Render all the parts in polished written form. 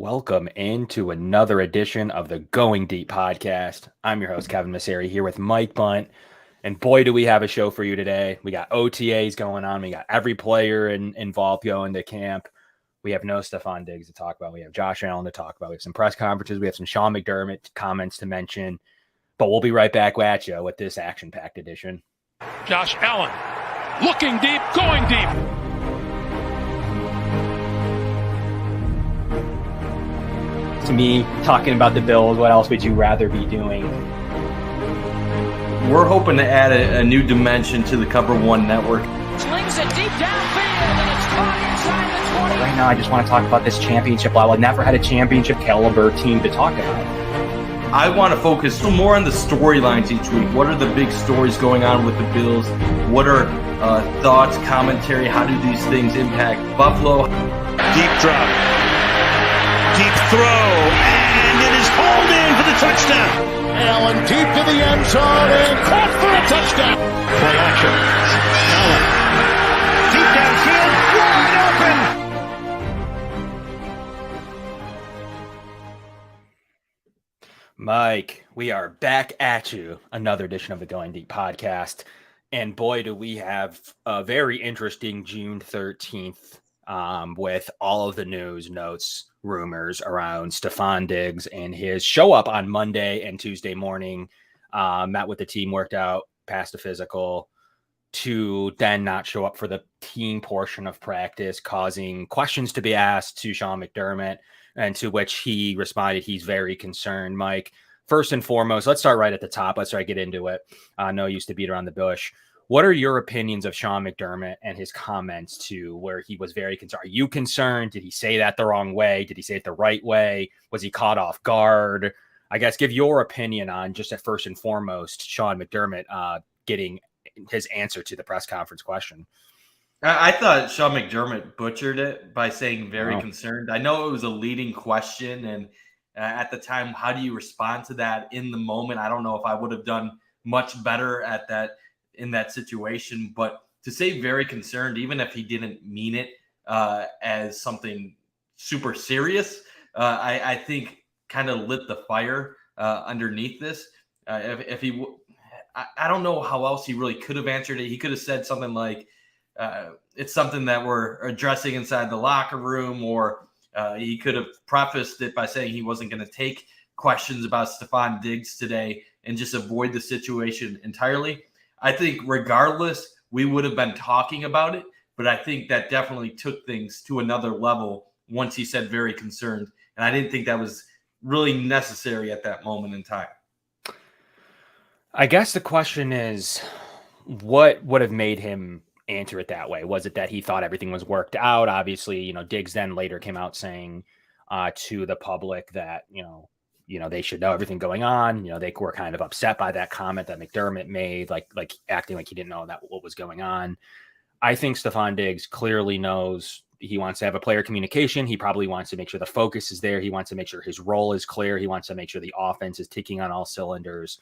Welcome into another edition of the Going Deep podcast. I'm your host, Kevin Masseri, here with Mike Bunt. And boy, do we have a show for you today. We got OTAs going on. We got every player involved going to camp. We have no Stefon Diggs to talk about. We have Josh Allen to talk about. We have some press conferences. We have some Sean McDermott comments to mention. But we'll be right back at you with this action-packed edition. Josh Allen looking deep, going deep. To me, talking about the Bills, what else would you rather be doing? We're hoping to add a new dimension to the Cover One network. Slings it deep downfield, and it's caught inside the 20. Right now, I just want to talk about this championship level. I've never had a championship caliber team to talk about. I want to focus more on the storylines each week. What are the big stories going on with the Bills? What are thoughts, commentary? How do these things impact Buffalo? Deep drop. Deep throw, and it is hauled in for the touchdown. Allen deep to the end zone and caught for a touchdown. Play action. Allen, deep downfield, wide open. Mike, we are back at you. Another edition of the Going Deep podcast. And boy, do we have a very interesting June 13th with all of the news, notes, rumors around Stefon Diggs and his show up on Monday and Tuesday morning, met with the team, worked out, passed a physical, to then not show up for the team portion of practice, causing questions to be asked to Sean McDermott, and to which he responded he's very concerned. Mike, first and foremost, let's start right at the top. Let's try to get into it. No use to beat around the bush. What are your opinions of Sean McDermott and his comments to where he was very concerned? Are you concerned? Did he say that the wrong way? Did he say it the right way? Was he caught off guard? I guess give your opinion on, just at first and foremost, Sean McDermott getting his answer to the press conference question. I thought Sean McDermott butchered it by saying very concerned. I know it was a leading question, and at the time, how do you respond to that in the moment? I don't know if I would have done much better at that in that situation, but to say very concerned, even if he didn't mean it as something super serious, I think kind of lit the fire underneath this. If he, I don't know how else he really could have answered it. He could have said something like, it's something that we're addressing inside the locker room, or he could have prefaced it by saying he wasn't going to take questions about Stefon Diggs today and just avoid the situation entirely. I think regardless, we would have been talking about it, but I think that definitely took things to another level once he said very concerned. And I didn't think that was really necessary at that moment in time. I guess the question is, what would have made him answer it that way? Was it that he thought everything was worked out? Obviously, Diggs then later came out saying to the public that, they should know everything going on. They were kind of upset by that comment that McDermott made, like acting like he didn't know what was going on. I think Stefon Diggs clearly knows he wants to have a player communication. He probably wants to make sure the focus is there. He wants to make sure his role is clear. He wants to make sure the offense is ticking on all cylinders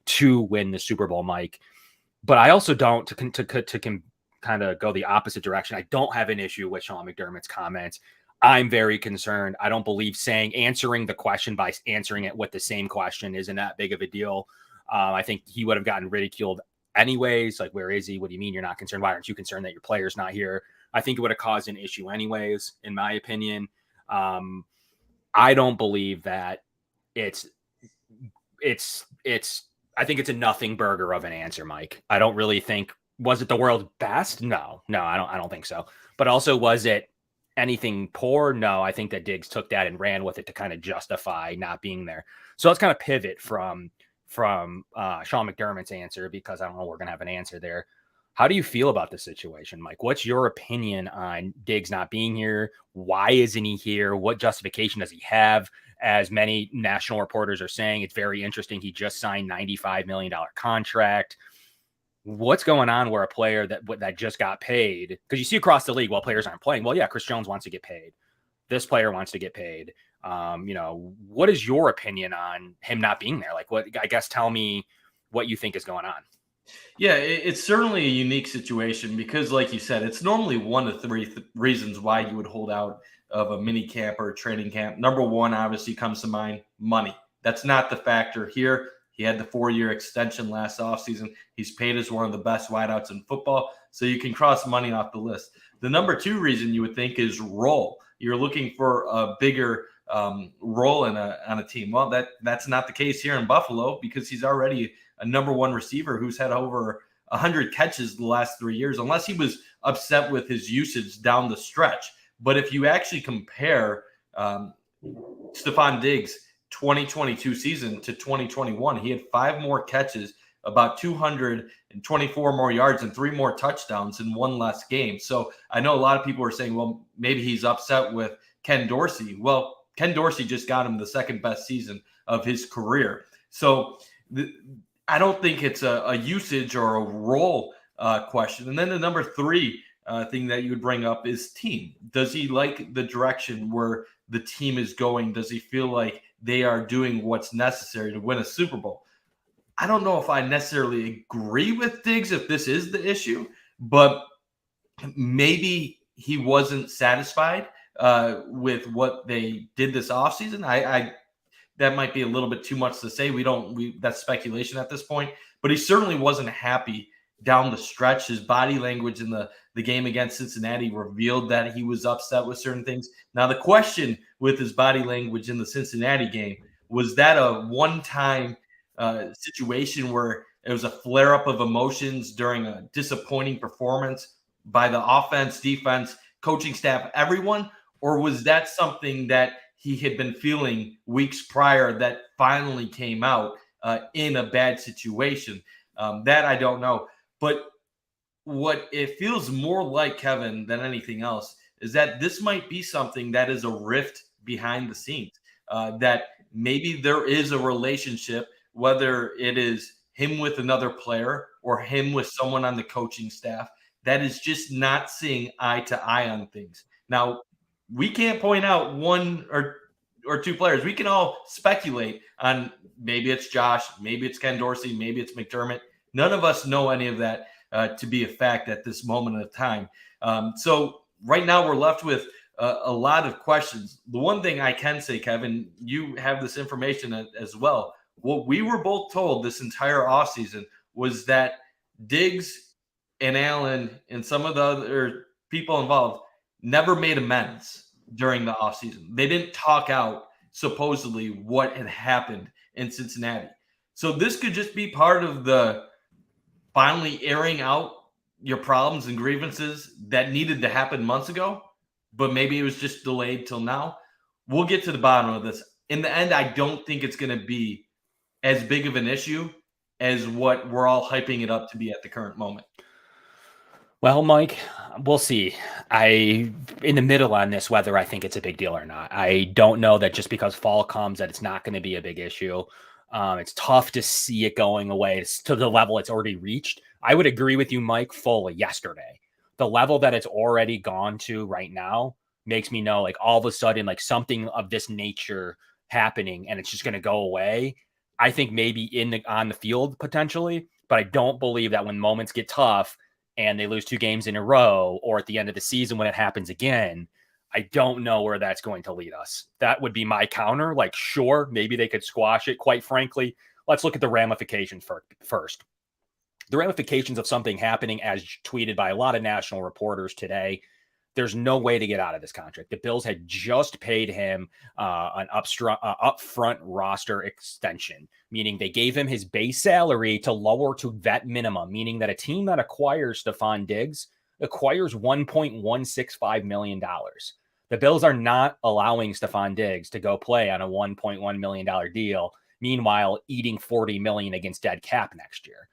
to win the Super Bowl, Mike. But I also don't, to kind of go the opposite direction, I don't have an issue with Sean McDermott's comments. I'm very concerned. I don't believe answering the question by answering it with the same question isn't that big of a deal. I think he would have gotten ridiculed anyways. Like, where is he? What do you mean you're not concerned? Why aren't you concerned that your player's not here? I think it would have caused an issue anyways, in my opinion. I don't believe that I think it's a nothing burger of an answer, Mike. I don't really think, was it the world's best? No, I don't think so. But also, was it anything poor? No, I think that Diggs took that and ran with it to kind of justify not being there. So let's kind of pivot from Sean McDermott's answer, because I don't know we're going to have an answer there. How do you feel about the situation, Mike? What's your opinion on Diggs not being here? Why isn't he here? What justification does he have? As many national reporters are saying, it's very interesting. He just signed $95 million contract. What's going on where a player that just got paid, because you see across the league, while players aren't playing, well, yeah, Chris Jones wants to get paid. This player wants to get paid. What is your opinion on him not being there? Like, I guess tell me what you think is going on. Yeah, it's certainly a unique situation because, like you said, it's normally one of three reasons why you would hold out of a mini camp or a training camp. Number one, obviously, comes to mind: money. That's not the factor here. He had the 4-year extension last offseason. He's paid as one of the best wideouts in football, so you can cross money off the list. The number two reason you would think is role. You're looking for a bigger role on a team. Well, that's not the case here in Buffalo, because he's already a number one receiver who's had over 100 catches the last 3 years, unless he was upset with his usage down the stretch. But if you actually compare Stefon Diggs' 2022 season to 2021, he had 5 more catches, about 224 more yards, and 3 more touchdowns in one less game. So I know a lot of people are saying, well, maybe he's upset with Ken Dorsey. Well, Ken Dorsey just got him the second best season of his career. So I don't think it's a usage or a role question. And then the number three thing that you would bring up is team. Does he like the direction where the team is going? Does he feel like they are doing what's necessary to win a Super Bowl? I don't know if I necessarily agree with Diggs if this is the issue, but maybe he wasn't satisfied with what they did this offseason. I that might be a little bit too much to say. That's speculation at this point, but he certainly wasn't happy down the stretch. His body language in the game against Cincinnati revealed that he was upset with certain things. Now, the question with his body language in the Cincinnati game, was that a one-time situation where it was a flare-up of emotions during a disappointing performance by the offense, defense, coaching staff, everyone? Or was that something that he had been feeling weeks prior that finally came out in a bad situation? That I don't know. But what it feels more like, Kevin, than anything else, is that this might be something that is a rift behind the scenes, that maybe there is a relationship, whether it is him with another player or him with someone on the coaching staff, that is just not seeing eye to eye on things. Now, we can't point out one or two players. We can all speculate on, maybe it's Josh, maybe it's Ken Dorsey, maybe it's McDermott. None of us know any of that to be a fact at this moment of time. So right now we're left with a lot of questions. The one thing I can say, Kevin, you have this information as well. What we were both told this entire offseason was that Diggs and Allen and some of the other people involved never made amends during the offseason. They didn't talk out supposedly what had happened in Cincinnati. So this could just be part of the finally airing out your problems and grievances that needed to happen months ago, but maybe it was just delayed till now. We'll get to the bottom of this. In the end, I don't think it's going to be as big of an issue as what we're all hyping it up to be at the current moment. Well, Mike, we'll see. In the middle on this, whether I think it's a big deal or not. I don't know that just because fall comes that it's not going to be a big issue. It's tough to see it going away to the level it's already reached. I would agree with you, Mike, fully yesterday. The level that it's already gone to right now makes me know, like, all of a sudden, like, something of this nature happening and it's just going to go away. I think maybe on the field potentially, but I don't believe that when moments get tough and they lose 2 games in a row, or at the end of the season when it happens again, I don't know where that's going to lead us. That would be my counter. Like, sure, maybe they could squash it. Quite frankly, let's look at the ramifications first. The ramifications of something happening, as tweeted by a lot of national reporters today, there's no way to get out of this contract. The Bills had just paid him an upfront roster extension, meaning they gave him his base salary to lower to vet minimum, meaning that a team that acquires Stefon Diggs acquires $1.165 million. The Bills are not allowing Stefon Diggs to go play on a $1.1 million deal, meanwhile eating $40 million against dead cap next year.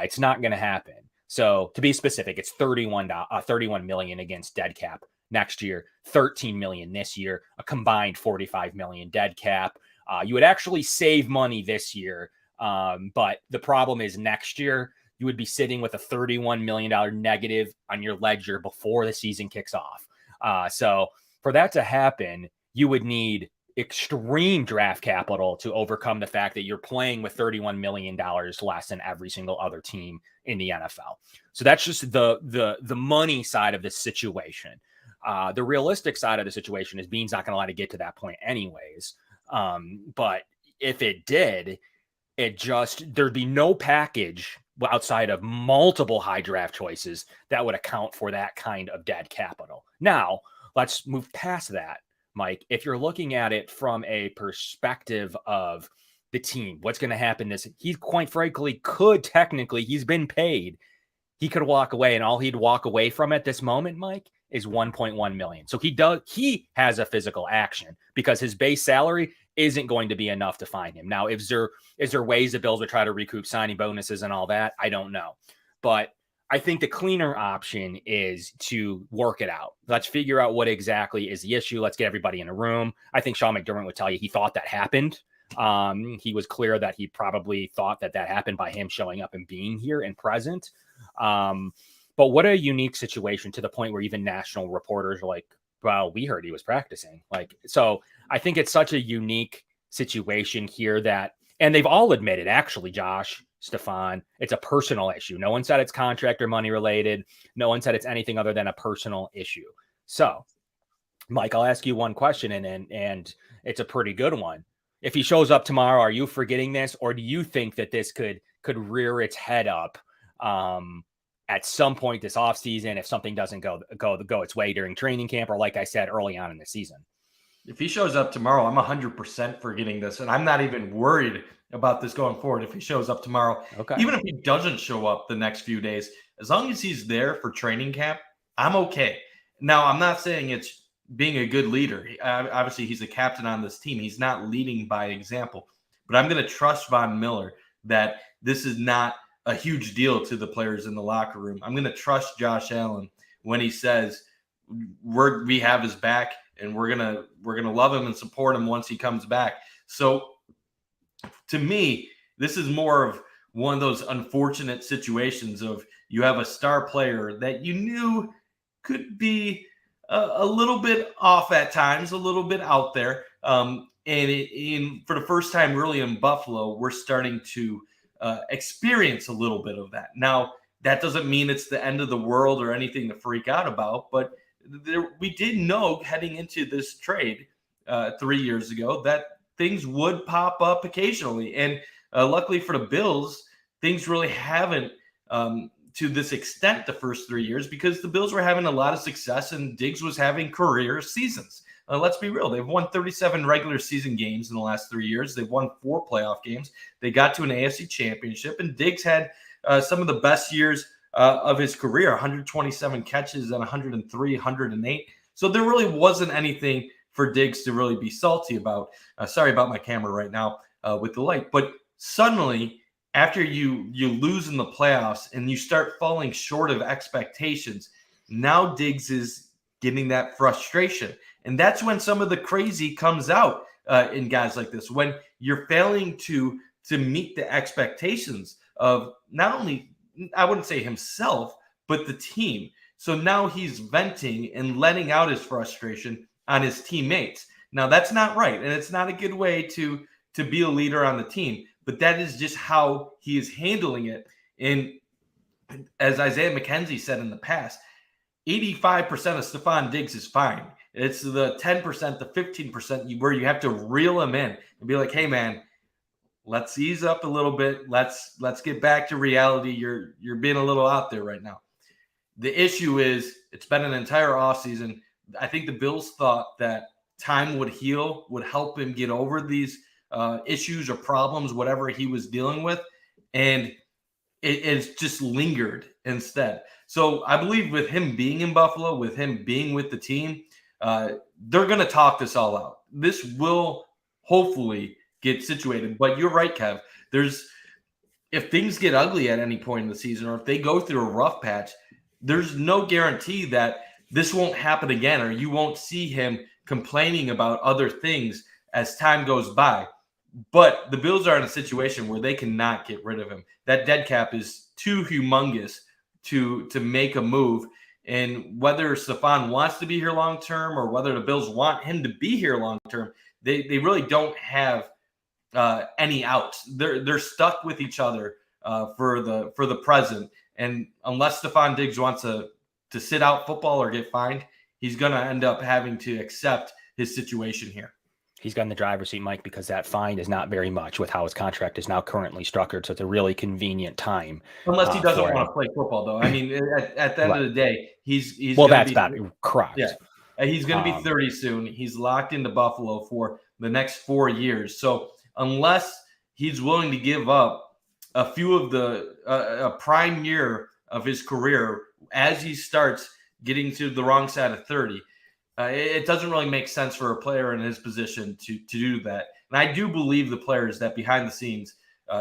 It's not going to happen. So to be specific, it's $31 million against dead cap next year, $13 million this year, a combined $45 million dead cap. You would actually save money this year, but the problem is next year you would be sitting with a $31 million negative on your ledger before the season kicks off. So for that to happen, you would need extreme draft capital to overcome the fact that you're playing with $31 million less than every single other team in the NFL. So that's just the money side of the situation. The realistic side of the situation is Beane's not going to let it get to that point anyways. But if it did, there'd be no package outside of multiple high draft choices that would account for that kind of dead capital. Now, let's move past that, Mike. If you're looking at it from a perspective of the team, what's going to happen he quite frankly he's been paid. He could walk away, and all he'd walk away from at this moment, Mike, is $1.1 million. So he has a physical action because his base salary isn't going to be enough to find him. Now, is there ways the Bills would try to recoup signing bonuses and all that? I don't know. But I think the cleaner option is to work it out. Let's figure out what exactly is the issue. Let's get everybody in a room. I think Sean McDermott would tell you he thought that happened. He was clear that he probably thought that happened by him showing up and being here and present. But what a unique situation, to the point where even national reporters are like, well, we heard he was practicing. So I think it's such a unique situation here and they've all admitted, actually, Josh, Stefon, it's a personal issue. No one said it's contract or money related. No one said it's anything other than a personal issue. So, Mike, I'll ask you one question, and it's a pretty good one. If he shows up tomorrow, are you forgetting this, or do you think that this could rear its head up at some point this offseason if something doesn't go its way during training camp, or like I said, early on in the season? If he shows up tomorrow, I'm 100% forgetting this, and I'm not even worried about this going forward. If he shows up tomorrow, okay, even if he doesn't show up the next few days, as long as he's there for training camp, I'm okay. Now, I'm not saying it's being a good leader. Obviously, he's the captain on this team. He's not leading by example, but I'm going to trust Von Miller that this is not a huge deal to the players in the locker room. I'm going to trust Josh Allen when he says we have his back, and we're gonna love him and support him once he comes back. So to me, this is more of one of those unfortunate situations of you have a star player that you knew could be a little bit off at times, a little bit out there. And for the first time really in Buffalo, we're starting to experience a little bit of that. Now, that doesn't mean it's the end of the world or anything to freak out about, but we did know heading into this trade 3 years ago that things would pop up occasionally. And luckily for the Bills, things really haven't to this extent the first 3 years, because the Bills were having a lot of success and Diggs was having career seasons. Let's be real. They've won 37 regular season games in the last 3 years. They've won 4 playoff games. They got to an AFC championship, and Diggs had some of the best years of his career, 127 catches and 103, 108. So there really wasn't anything for Diggs to really be salty about. Sorry about my camera right now with the light. But suddenly, after you lose in the playoffs and you start falling short of expectations, now Diggs is getting that frustration. And that's when some of the crazy comes out in guys like this, when you're failing to meet the expectations of not only, I wouldn't say himself, but the team. So now he's venting and letting out his frustration on his teammates. Now, that's not right, and it's not a good way to be a leader on the team, but that is just how he is handling it. And as Isaiah McKenzie said in the past, 85% of Stefon Diggs is fine. It's the 10%, the 15% where you have to reel him in and be like, hey, man, let's ease up a little bit. Let's get back to reality. You're being a little out there right now. The issue is it's been an entire offseason. I think the Bills thought that time would heal, would help him get over these issues or problems, whatever he was dealing with. And it's just lingered instead. So I believe with him being in Buffalo, with him being with the team, they're going to talk this all out. This will hopefully get situated. But you're right, Kev. If things get ugly at any point in the season, or if they go through a rough patch, there's no guarantee that this won't happen again, or you won't see him complaining about other things as time goes by. But the Bills are in a situation where they cannot get rid of him. That dead cap is too humongous to make a move. And whether Stefon wants to be here long term, or whether the Bills want him to be here long term, they really don't have any outs. They're stuck with each other for the present. And unless Stefon Diggs wants to sit out football or get fined, he's going to end up having to accept his situation here. He's got in the driver's seat, Mike, because that fine is not very much with how his contract is now currently structured. So it's a really convenient time. Unless he doesn't want to play football, though. I mean, at the end of the day, he's well, that's bad. Correct. Yeah, he's going to be 30 soon. He's locked into Buffalo for the next 4 years. So unless he's willing to give up a few of a prime year of his career as he starts getting to the wrong side of 30, it doesn't really make sense for a player in his position to do that. And I do believe the players that behind the scenes,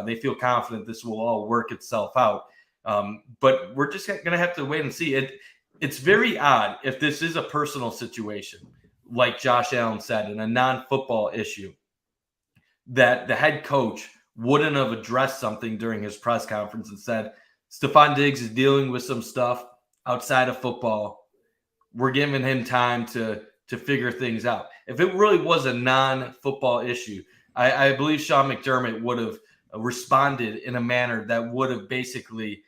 they feel confident this will all work itself out. But we're just going to have to wait and see. It's very odd if this is a personal situation, like Josh Allen said, in a non-football issue, that the head coach wouldn't have addressed something during his press conference and said, Stefon Diggs is dealing with some stuff outside of football. We're giving him time to figure things out. If it really was a non-football issue, I believe Sean McDermott would have responded in a manner that would have basically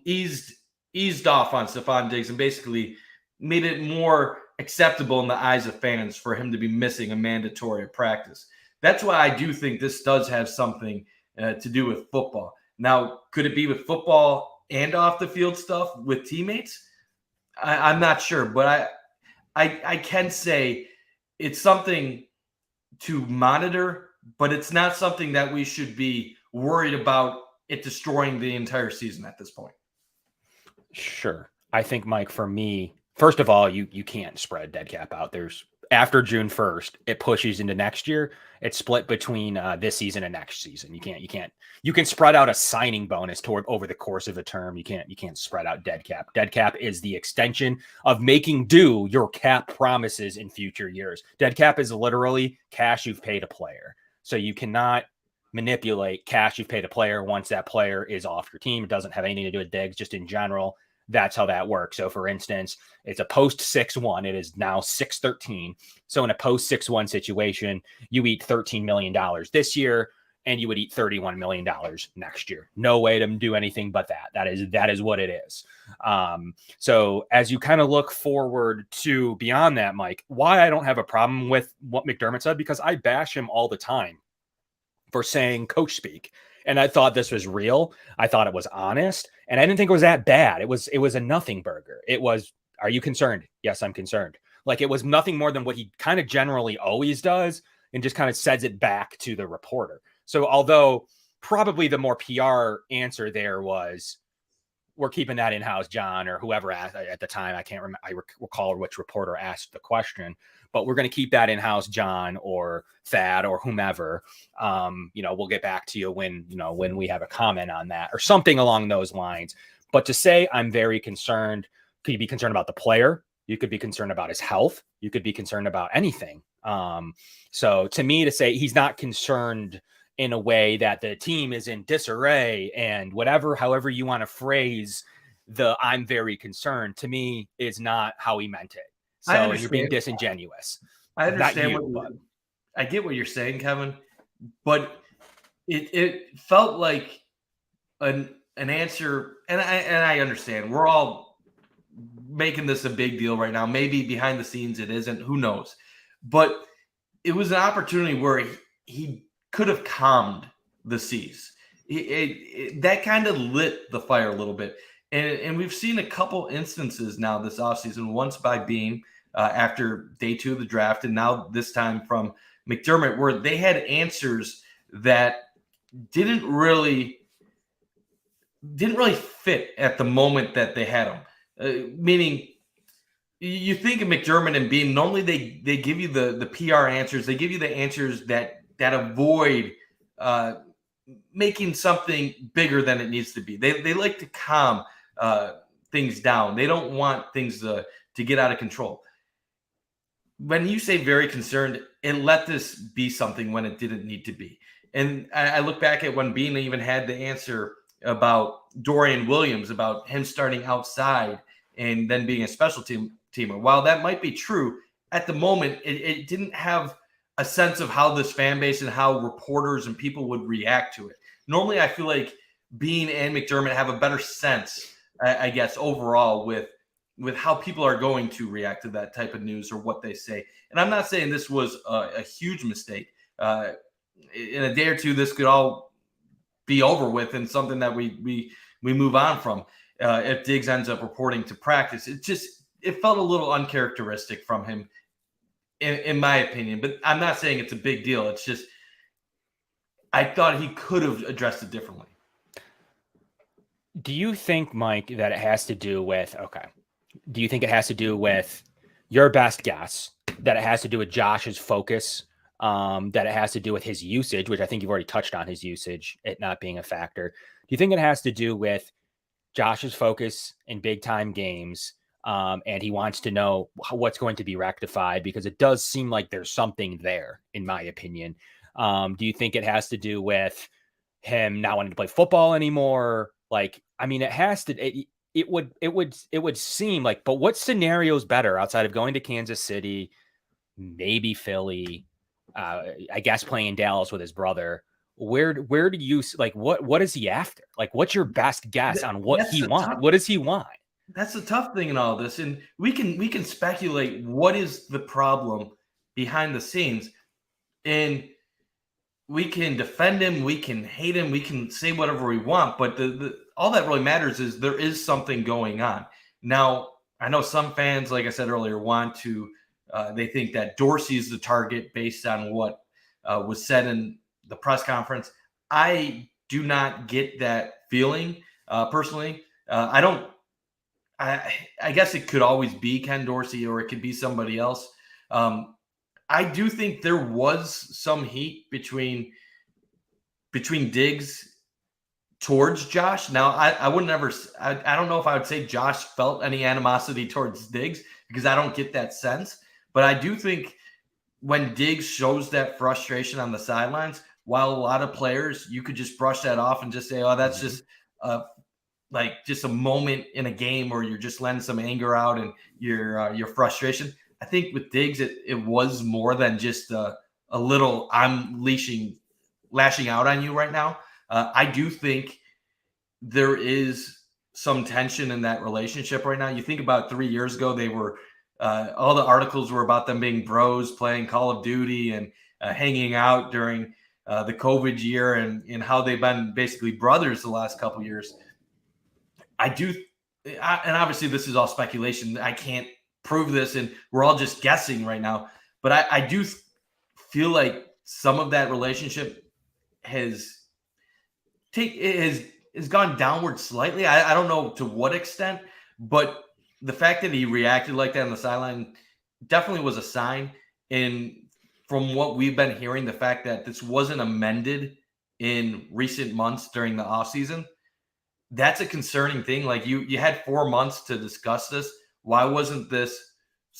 eased off on Stefon Diggs and basically made it more acceptable in the eyes of fans for him to be missing a mandatory practice. That's why I do think this does have something to do with football. Now, could it be with football and off the field stuff with teammates? I'm not sure, but I can say it's something to monitor, but it's not something that we should be worried about it destroying the entire season at this point. Sure. I think, Mike, for me, first of all, you can't spread dead cap out. There's after June 1st, it pushes into next year. It's split between this season and next season. You can spread out a signing bonus toward over the course of a term. You can't spread out dead cap. Dead cap is the extension of making due your cap promises in future years. Dead cap is literally cash you've paid a player. So you cannot manipulate cash you've paid a player once that player is off your team. It doesn't have anything to do with Diggs, just in general. That's how that works. So for instance, it's a post 6-1. It is now 6-13. So in a post 6-1 situation, you eat $13 million this year and you would eat $31 million next year. No way to do anything but that. That is what it is. So as you kind of look forward to beyond that, Mike, why I don't have a problem with what McDermott said, because I bash him all the time for saying coach speak. And I thought this was real. I thought it was honest. And I didn't think it was that bad. It was a nothing burger. It was, are you concerned? Yes, I'm concerned. Like, it was nothing more than what he kind of generally always does and just kind of says it back to the reporter. So although probably the more PR answer there was, we're keeping that in-house, John, or whoever asked at the time. I can't remember. I recall which reporter asked the question, but we're going to keep that in-house, John, or Thad, or whomever. We'll get back to you when we have a comment on that or something along those lines. But to say I'm very concerned, could you be concerned about the player? You could be concerned about his health. You could be concerned about anything. So to me, to say he's not concerned in a way that the team is in disarray and however you want to phrase the I'm very concerned, to me is not how he meant it. So you're being disingenuous. I understand I get what you're saying, Kevin, but it felt like an answer, and I understand. We're all making this a big deal right now. Maybe behind the scenes it isn't. Who knows? But it was an opportunity where he could have calmed the seas. That kind of lit the fire a little bit. And we've seen a couple instances now this offseason, once by Beam after day 2 of the draft, and now this time from McDermott, where they had answers that didn't really fit at the moment that they had them. Meaning, you think of McDermott and Beam, normally they give you the PR answers. They give you the answers that avoid making something bigger than it needs to be. They like to calm things down. They don't want things to get out of control. When you say very concerned, it let this be something when it didn't need to be. And I look back at when Bean even had the answer about Dorian Williams, about him starting outside and then being a special teamer. While that might be true, at the moment, it didn't have a sense of how this fan base and how reporters and people would react to it. Normally, I feel like Bean and McDermott have a better sense, I guess, overall with with how people are going to react to that type of news or what they say. And I'm not saying this was a huge mistake. In a day or two, this could all be over with and something that we move on from. If Diggs ends up reporting to practice, it felt a little uncharacteristic from him, in my opinion. But I'm not saying it's a big deal. It's just I thought he could have addressed it differently. Do you think, Mike, that it has to do with do you think it has to do with your best guess, that it has to do with Josh's focus, that it has to do with his usage, which I think you've already touched on his usage, it not being a factor? Do you think it has to do with Josh's focus in big time games, and he wants to know what's going to be rectified? Because it does seem like there's something there, in my opinion. Do you think it has to do with him not wanting to play football anymore? Like, I mean, it has to. It would seem like, but what scenario is better outside of going to Kansas City, maybe Philly, I guess playing in Dallas with his brother? Where do you like what is he after? Like, what's your best guess on what he wants? What does he want? That's the tough thing in all this, and we can speculate what is the problem behind the scenes, and we can defend him, we can hate him, we can say whatever we want, but all that really matters is there is something going on. Now, I know some fans, like I said earlier, want to they think that Dorsey is the target based on what was said in the press conference. I do not get that feeling personally. I guess it could always be Ken Dorsey or it could be somebody else. I do think there was some heat between Diggs towards Josh. Now, I wouldn't ever. I don't know if I would say Josh felt any animosity towards Diggs because I don't get that sense. But I do think when Diggs shows that frustration on the sidelines, while a lot of players, you could just brush that off and just say, "Oh, that's just like just a moment in a game, or you're just letting some anger out and your frustration." I think with Diggs, it was more than just a little I'm lashing out on you right now. I do think there is some tension in that relationship right now. You think about 3 years ago, they were all the articles were about them being bros, playing Call of Duty and hanging out during the COVID year, and how they've been basically brothers the last couple of years. And obviously this is all speculation. I can't prove this, and we're all just guessing right now. But I do feel like some of that relationship has gone downward slightly. I don't know to what extent, but the fact that he reacted like that on the sideline definitely was a sign. And from what we've been hearing, the fact that this wasn't amended in recent months during the offseason, that's a concerning thing. Like you had 4 months to discuss this. Why wasn't this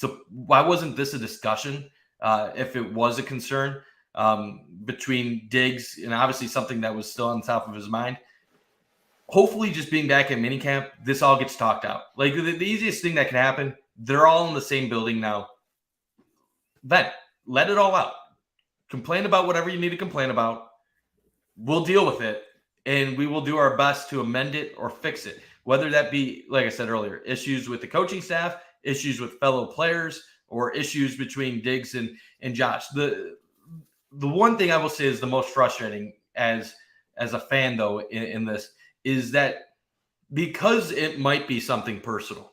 a discussion if it was a concern between Diggs and obviously something that was still on top of his mind? Hopefully just being back at minicamp, this all gets talked out. Like the easiest thing that can happen, they're all in the same building now. Then let it all out. Complain about whatever you need to complain about. We'll deal with it, and we will do our best to amend it or fix it. Whether that be, like I said earlier, issues with the coaching staff, issues with fellow players, or issues between Diggs and Josh. The one thing I will say is the most frustrating as a fan, though, in this, is that because it might be something personal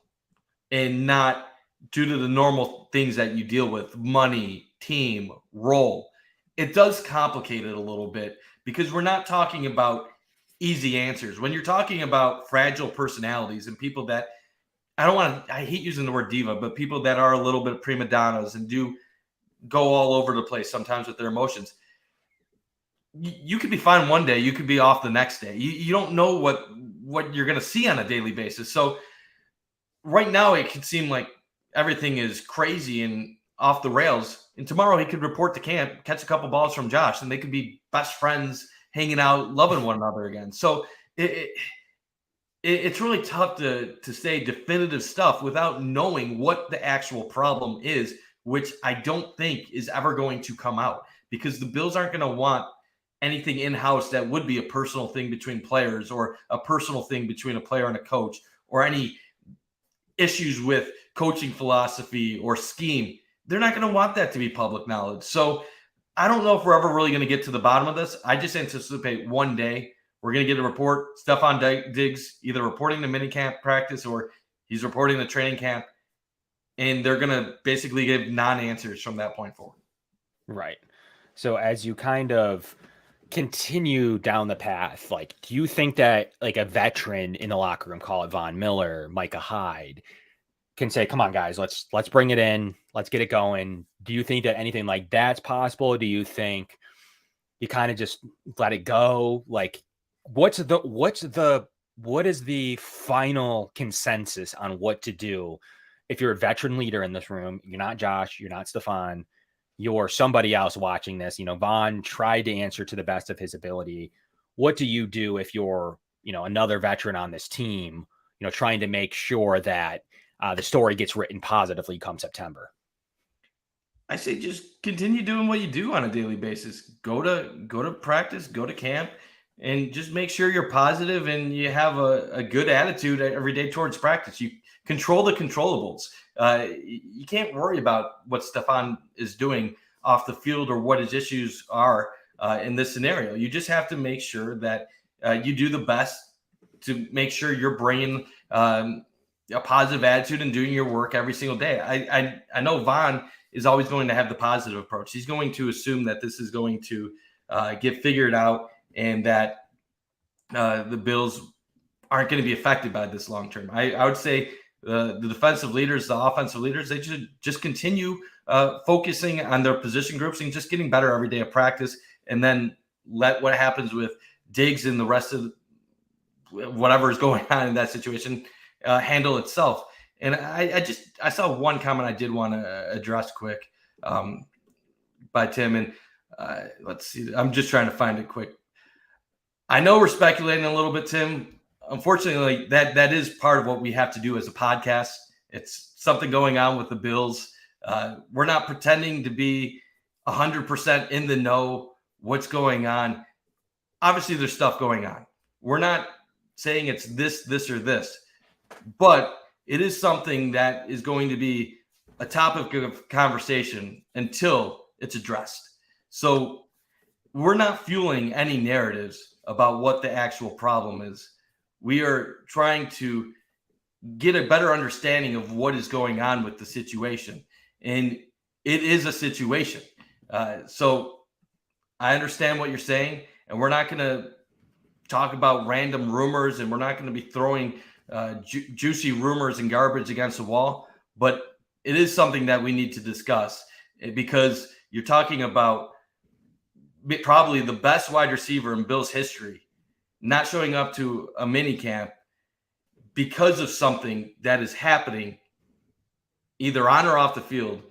and not due to the normal things that you deal with, money, team, role, it does complicate it a little bit because we're not talking about easy answers. When you're talking about fragile personalities and people that I hate using the word diva, but people that are a little bit prima donnas and do go all over the place sometimes with their emotions. You could be fine one day, you could be off the next day. You don't know what you're going to see on a daily basis. So right now it could seem like everything is crazy and off the rails. And tomorrow he could report to camp, catch a couple balls from Josh, and they could be best friends, hanging out, loving one another again. So it's really tough to say definitive stuff without knowing what the actual problem is, which I don't think is ever going to come out because the Bills aren't going to want anything in-house that would be a personal thing between players or a personal thing between a player and a coach or any issues with coaching philosophy or scheme, they're not going to want that to be public knowledge. So I don't know if we're ever really going to get to the bottom of this. I just anticipate one day we're going to get a report. Stefon Diggs either reporting the minicamp practice or he's reporting the training camp, and they're going to basically give non-answers from that point forward. Right. So as you kind of continue down the path, like, do you think that like a veteran in the locker room, call it Von Miller, Micah Hyde, can say, come on, guys, let's bring it in. Let's get it going. Do you think that anything like that's possible? Do you think you kind of just let it go? Like, what is the final consensus on what to do if you're a veteran leader in this room? You're not Josh, you're not Stefon, you're somebody else watching this. Von tried to answer to the best of his ability. What do you do if you're, another veteran on this team, trying to make sure that the story gets written positively come September? I say just continue doing what you do on a daily basis. Go to practice, go to camp, and just make sure you're positive and you have a good attitude every day towards practice. You control the controllables. You can't worry about what Stefon is doing off the field or what his issues are in this scenario. You just have to make sure that you do the best to make sure you're bringing a positive attitude and doing your work every single day. I know Von is always going to have the positive approach. He's going to assume that this is going to get figured out and that the Bills aren't going to be affected by this long term. I would say the defensive leaders, the offensive leaders, they should just continue focusing on their position groups and just getting better every day of practice, and then let what happens with Diggs and the rest of whatever is going on in that situation handle itself. And I saw one comment I did want to address quick by Tim, and let's see. I'm just trying to find it quick. I know we're speculating a little bit, Tim. Unfortunately, that is part of what we have to do as a podcast. It's something going on with the Bills. We're not pretending to be 100% in the know what's going on. Obviously, there's stuff going on. We're not saying it's this, or this, but it is something that is going to be a topic of conversation until it's addressed. So we're not fueling any narratives about what the actual problem is. We are trying to get a better understanding of what is going on with the situation. And it is a situation. So I understand what you're saying, and we're not going to talk about random rumors, and we're not going to be throwing juicy rumors and garbage against the wall, but it is something that we need to discuss, because you're talking about probably the best wide receiver in Bills history not showing up to a mini camp because of something that is happening either on or off the field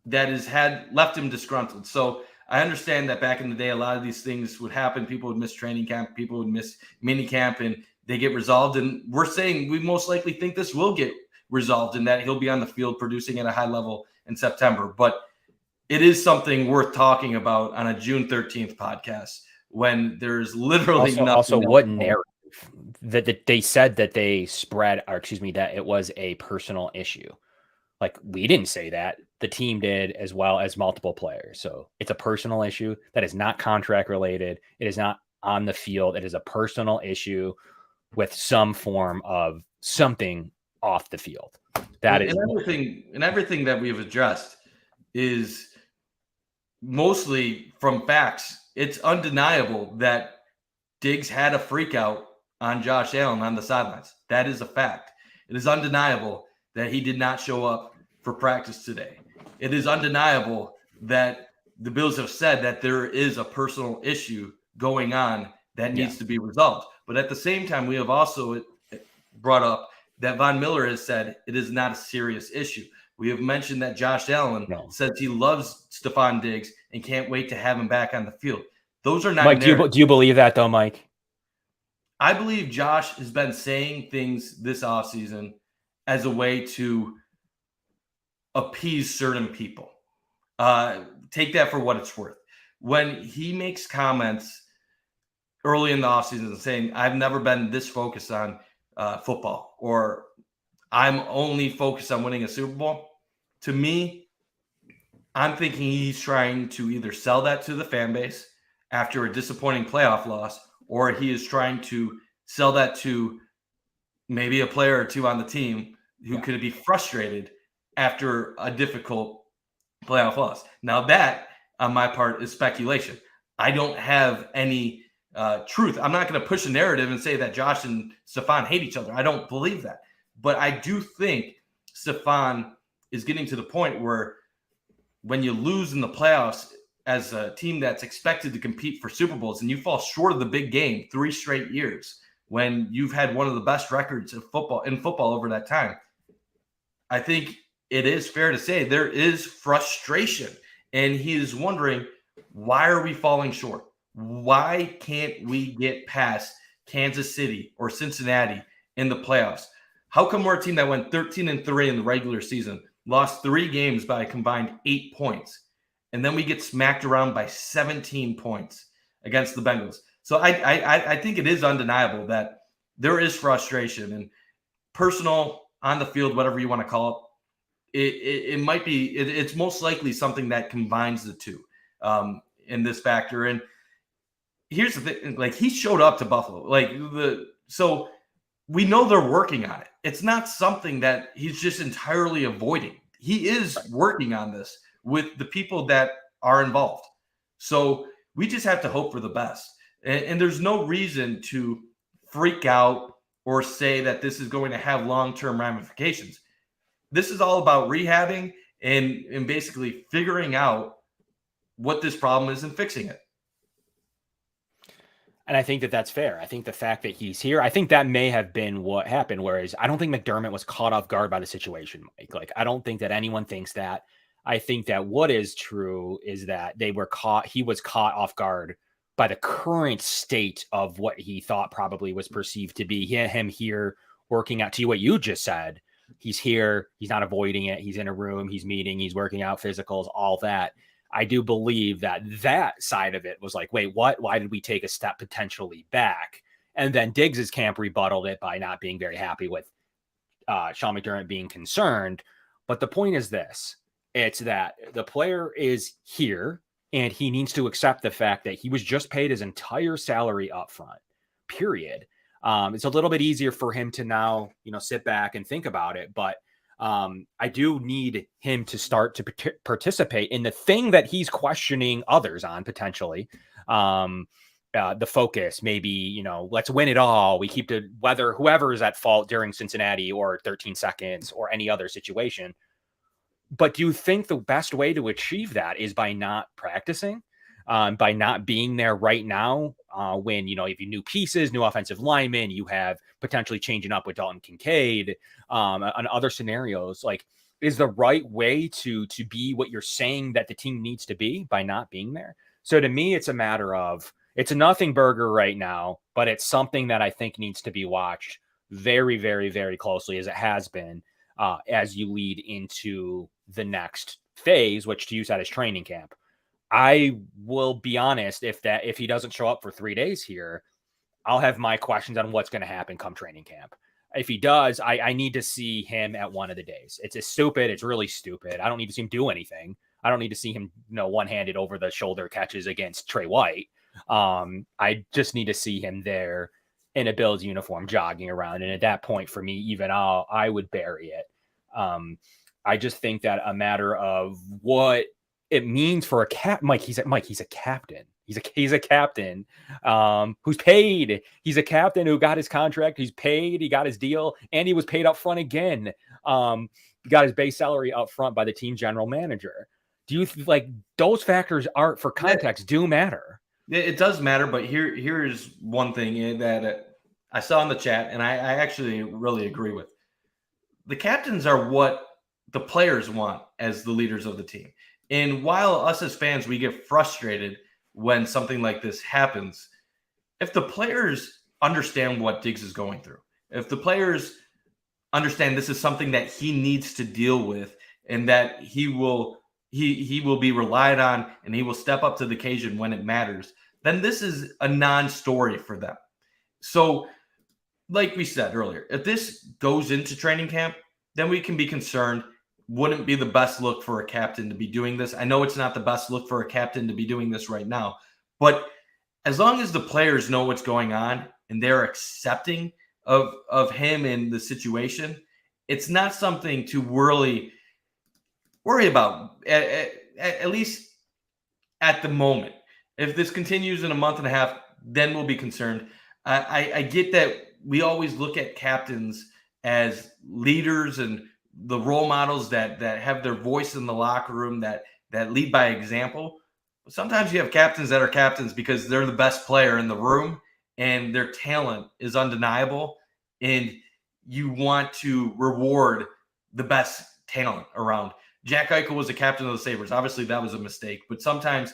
that has left him disgruntled. So I understand that back in the day, a lot of these things would happen. People would miss training camp, people would miss mini camp, and they get resolved. And we're saying we most likely think this will get resolved and that he'll be on the field producing at a high level in September. But it is something worth talking about on a June 13th podcast when there's literally nothing. Also, what narrative that they said that they spread, or excuse me, that it was a personal issue. Like, we didn't say that. The team did, as well as multiple players. So it's a personal issue that is not contract related. It is not on the field. It is a personal issue with some form of something off the field. That is everything that we've addressed is mostly from facts. It's undeniable that Diggs had a freak out on Josh Allen on the sidelines. That is a fact. It is undeniable that he did not show up for practice today. It is undeniable that the Bills have said that there is a personal issue going on that needs to be resolved. But at the same time, we have also brought up that Von Miller has said it is not a serious issue. We have mentioned that Josh Allen says he loves Stefon Diggs and can't wait to have him back on the field. Those are not. Mike, do you believe that though, Mike? I believe Josh has been saying things this offseason as a way to appease certain people. Take that for what it's worth. When he makes comments early in the offseason saying, I've never been this focused on football, or I'm only focused on winning a Super Bowl. To me, I'm thinking he's trying to either sell that to the fan base after a disappointing playoff loss, or he is trying to sell that to maybe a player or two on the team who could be frustrated after a difficult playoff loss. Now that, on my part, is speculation. I don't have any truth. I'm not going to push a narrative and say that Josh and Stefon hate each other. I don't believe that. But I do think Stefon is getting to the point where when you lose in the playoffs as a team that's expected to compete for Super Bowls and you fall short of the big game 3 straight years when you've had one of the best records of football over that time, I think it is fair to say there is frustration. And he is wondering, why are we falling short? Why can't we get past Kansas City or Cincinnati in the playoffs? How come we're a team that went 13-3 in the regular season, lost 3 games by a combined 8 points, and then we get smacked around by 17 points against the Bengals? So I think it is undeniable that there is frustration and personal, on the field, whatever you want to call it. It might be, it's most likely something that combines the two in this factor. And here's the thing, like, he showed up to Buffalo, so we know they're working on it. It's not something that he's just entirely avoiding. He is working on this with the people that are involved. So we just have to hope for the best. And there's no reason to freak out or say that this is going to have long-term ramifications. This is all about rehabbing and basically figuring out what this problem is and fixing it. And I think that that's fair. I think the fact that he's here, I think that may have been what happened. Whereas I don't think McDermott was caught off guard by the situation, Mike. Like, I don't think that anyone thinks that. I think that what is true is that he was caught off guard by the current state of what he thought probably was perceived to be him here working out, to what you just said. He's here. He's not avoiding it. He's in a room. He's meeting. He's working out physicals, all that. I do believe that side of it was like, wait, what? Why did we take a step potentially back? And then Diggs's camp rebutted it by not being very happy with Sean McDermott being concerned. But the point is this. It's that the player is here and he needs to accept the fact that he was just paid his entire salary up front, period. It's a little bit easier for him to now, sit back and think about it. But I do need him to start to participate in the thing that he's questioning others on potentially. The focus, maybe, let's win it all. We keep whoever is at fault during Cincinnati or 13 seconds or any other situation. But do you think the best way to achieve that is by not practicing, by not being there right now when, if you new pieces, new offensive linemen, you have potentially changing up with Dalton Kincaid on other scenarios? Like, is the right way to be what you're saying that the team needs to be by not being there? So to me, it's a matter of, it's a nothing burger right now, but it's something that I think needs to be watched very, very, very closely, as it has been, as you lead into the next phase, which to use that as training camp. I will be honest, if he doesn't show up for 3 days here, I'll have my questions on what's going to happen come training camp. If he does, I need to see him at one of the days. It's stupid. It's really stupid. I don't need to see him do anything. I don't need to see him, one-handed over the shoulder catches against Trey White. I just need to see him there in a Bills uniform jogging around. And at that point, for me, even I would bury it. I just think that a matter of what it means for a Mike, he's a captain. He's a captain who's paid. He's a captain who got his contract. He's paid. He got his deal, and he was paid up front again. He got his base salary up front by the team general manager. Do you like those factors are for context do matter? It does matter, but here's one thing that I saw in the chat, and I actually really agree with. The captains are what the players want as the leaders of the team. And while us as fans, we get frustrated when something like this happens, if the players understand what Diggs is going through, if the players understand this is something that he needs to deal with and that he will be relied on and he will step up to the occasion when it matters, then this is a non-story for them. So like we said earlier, if this goes into training camp, then we can be concerned. Wouldn't be the best look for a captain to be doing this. I know it's not the best look for a captain to be doing this right now, but as long as the players know what's going on and they're accepting of him and the situation, it's not something to really worry about, at least at the moment. If this continues in a month and a half, then we'll be concerned. I get that we always look at captains as leaders and the role models that have their voice in the locker room, that lead by example. Sometimes you have captains that are captains because they're the best player in the room and their talent is undeniable, and you want to reward the best talent around. Jack Eichel was a captain of the Sabres. Obviously, that was a mistake. But sometimes,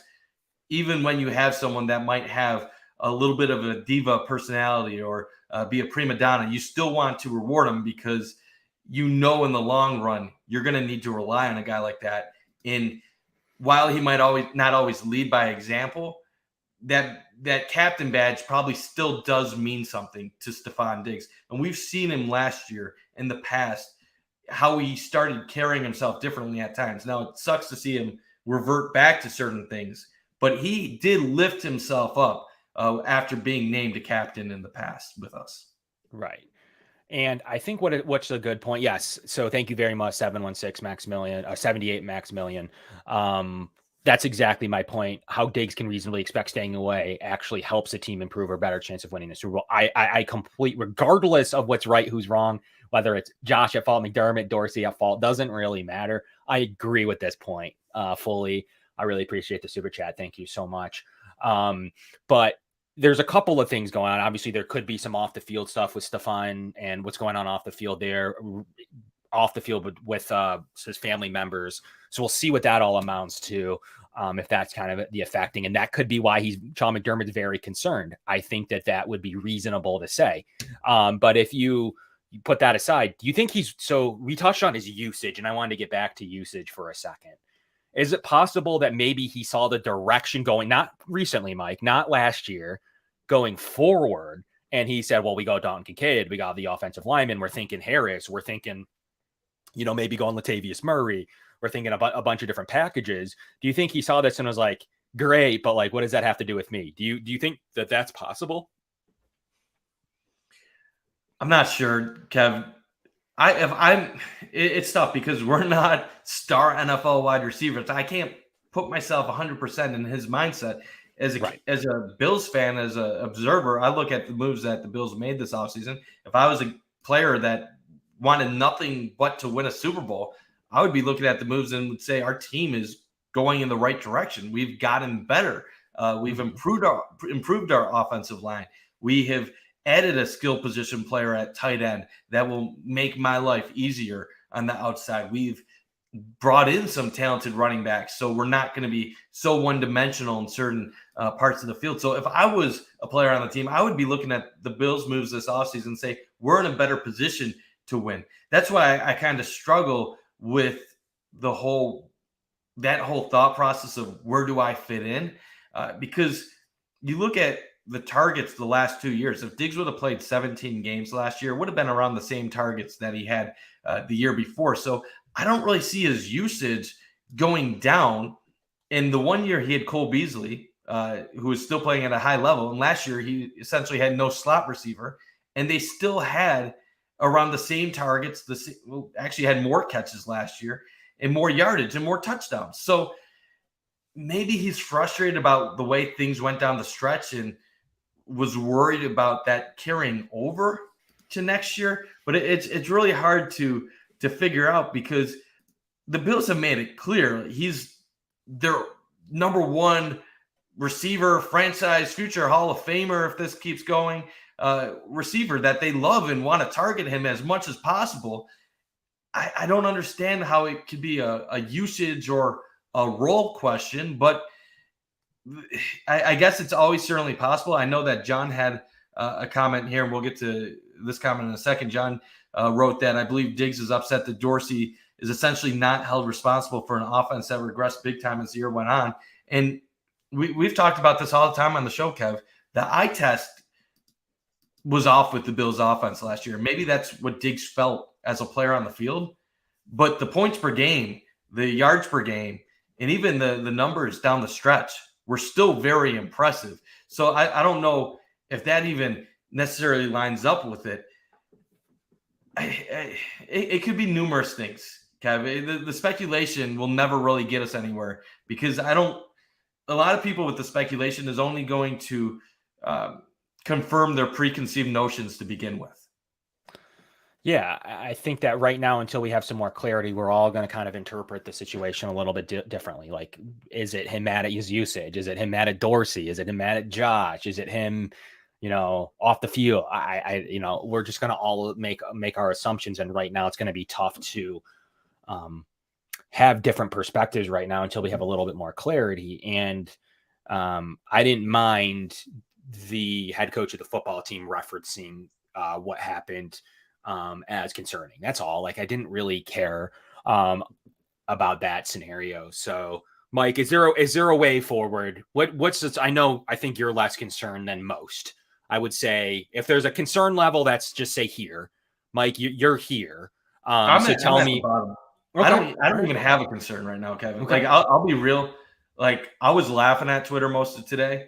even when you have someone that might have a little bit of a diva personality or be a prima donna, you still want to reward them because you know in the long run you're going to need to rely on a guy like that. And while he might not always lead by example, that captain badge probably still does mean something to Stefon Diggs. And we've seen him last year in the past, how he started carrying himself differently at times. Now, it sucks to see him revert back to certain things, but he did lift himself up after being named a captain in the past with us. Right. And I think what's a good point. Yes. So thank you very much. 716 Maximilian, 78 Maximilian. That's exactly my point. How Diggs can reasonably expect staying away actually helps a team improve or better chance of winning the Super Bowl. I regardless of what's right, who's wrong, whether it's Josh at fault, McDermott, Dorsey at fault, doesn't really matter. I agree with this point fully. I really appreciate the super chat. Thank you so much. But there's a couple of things going on. Obviously, there could be some off the field stuff with Stefon and what's going on off the field there, off the field with his family members. So we'll see what that all amounts to, if that's kind of the affecting. And that could be why Sean McDermott's very concerned. I think that would be reasonable to say. But if you put that aside, do you think so we touched on his usage, and I wanted to get back to usage for a second. Is it possible that maybe he saw the direction going, not recently, Mike, not last year, going forward, and he said, well, we got Dalton Kincaid, we got the offensive lineman, we're thinking Harris, we're thinking, maybe going Latavius Murray, we're thinking about a bunch of different packages. Do you think he saw this and was like, great, but like, what does that have to do with me? Do you think that that's possible? I'm not sure, Kev. It's tough because we're not star NFL wide receivers. I can't put myself 100% in his mindset as a Bills fan, as an observer. I look at the moves that the Bills made this offseason. If I was a player that wanted nothing but to win a Super Bowl, I would be looking at the moves and would say our team is going in the right direction. We've gotten better. We've improved our offensive line. We have added a skill position player at tight end that will make my life easier on the outside. We've brought in some talented running backs, so we're not going to be so one-dimensional in certain parts of the field. So if I was a player on the team, I would be looking at the Bills' moves this offseason and say, we're in a better position to win. That's why I kind of struggle with that whole thought process of where do I fit in? Because you look at the targets the last 2 years. If Diggs would have played 17 games last year, it would have been around the same targets that he had the year before. So I don't really see his usage going down. In the 1 year, he had Cole Beasley, who was still playing at a high level. And last year, he essentially had no slot receiver. And they still had around the same targets. Actually had more catches last year and more yardage and more touchdowns. So maybe he's frustrated about the way things went down the stretch and was worried about that carrying over to next year. But it's really hard to figure out because the Bills have made it clear he's their number one receiver, franchise future Hall of Famer, if this keeps going, receiver that they love and want to target him as much as possible. I don't understand how it could be a usage or a role question, but I guess it's always certainly possible. I know that John had a comment here, and we'll get to this comment in a second. John wrote that I believe Diggs is upset that Dorsey is essentially not held responsible for an offense that regressed big time as the year went on. And we've talked about this all the time on the show, Kev. The eye test was off with the Bills offense last year. Maybe that's what Diggs felt as a player on the field. But the points per game, the yards per game, and even the numbers down the stretch were still very impressive. So I don't know if that even necessarily lines up with it. It could be numerous things, Kev. The speculation will never really get us anywhere because a lot of people with the speculation is only going to confirm their preconceived notions to begin with. Yeah, I think that right now, until we have some more clarity, we're all going to kind of interpret the situation a little bit differently. Like, is it him mad at his usage? Is it him mad at Dorsey? Is it him mad at Josh? Is it him, off the field? We're just going to all make our assumptions. And right now it's going to be tough to have different perspectives right now until we have a little bit more clarity. And I didn't mind the head coach of the football team referencing what happened as concerning. That's all. Like, I didn't really care about that scenario. So, Mike, is there a way forward? What's this? I think you're less concerned than most. I would say if there's a concern level, that's just say here. Mike, you're here. Tell me. Okay. I don't even have a concern right now, Kevin. Okay. Like, I'll be real. Like, I was laughing at Twitter most of today.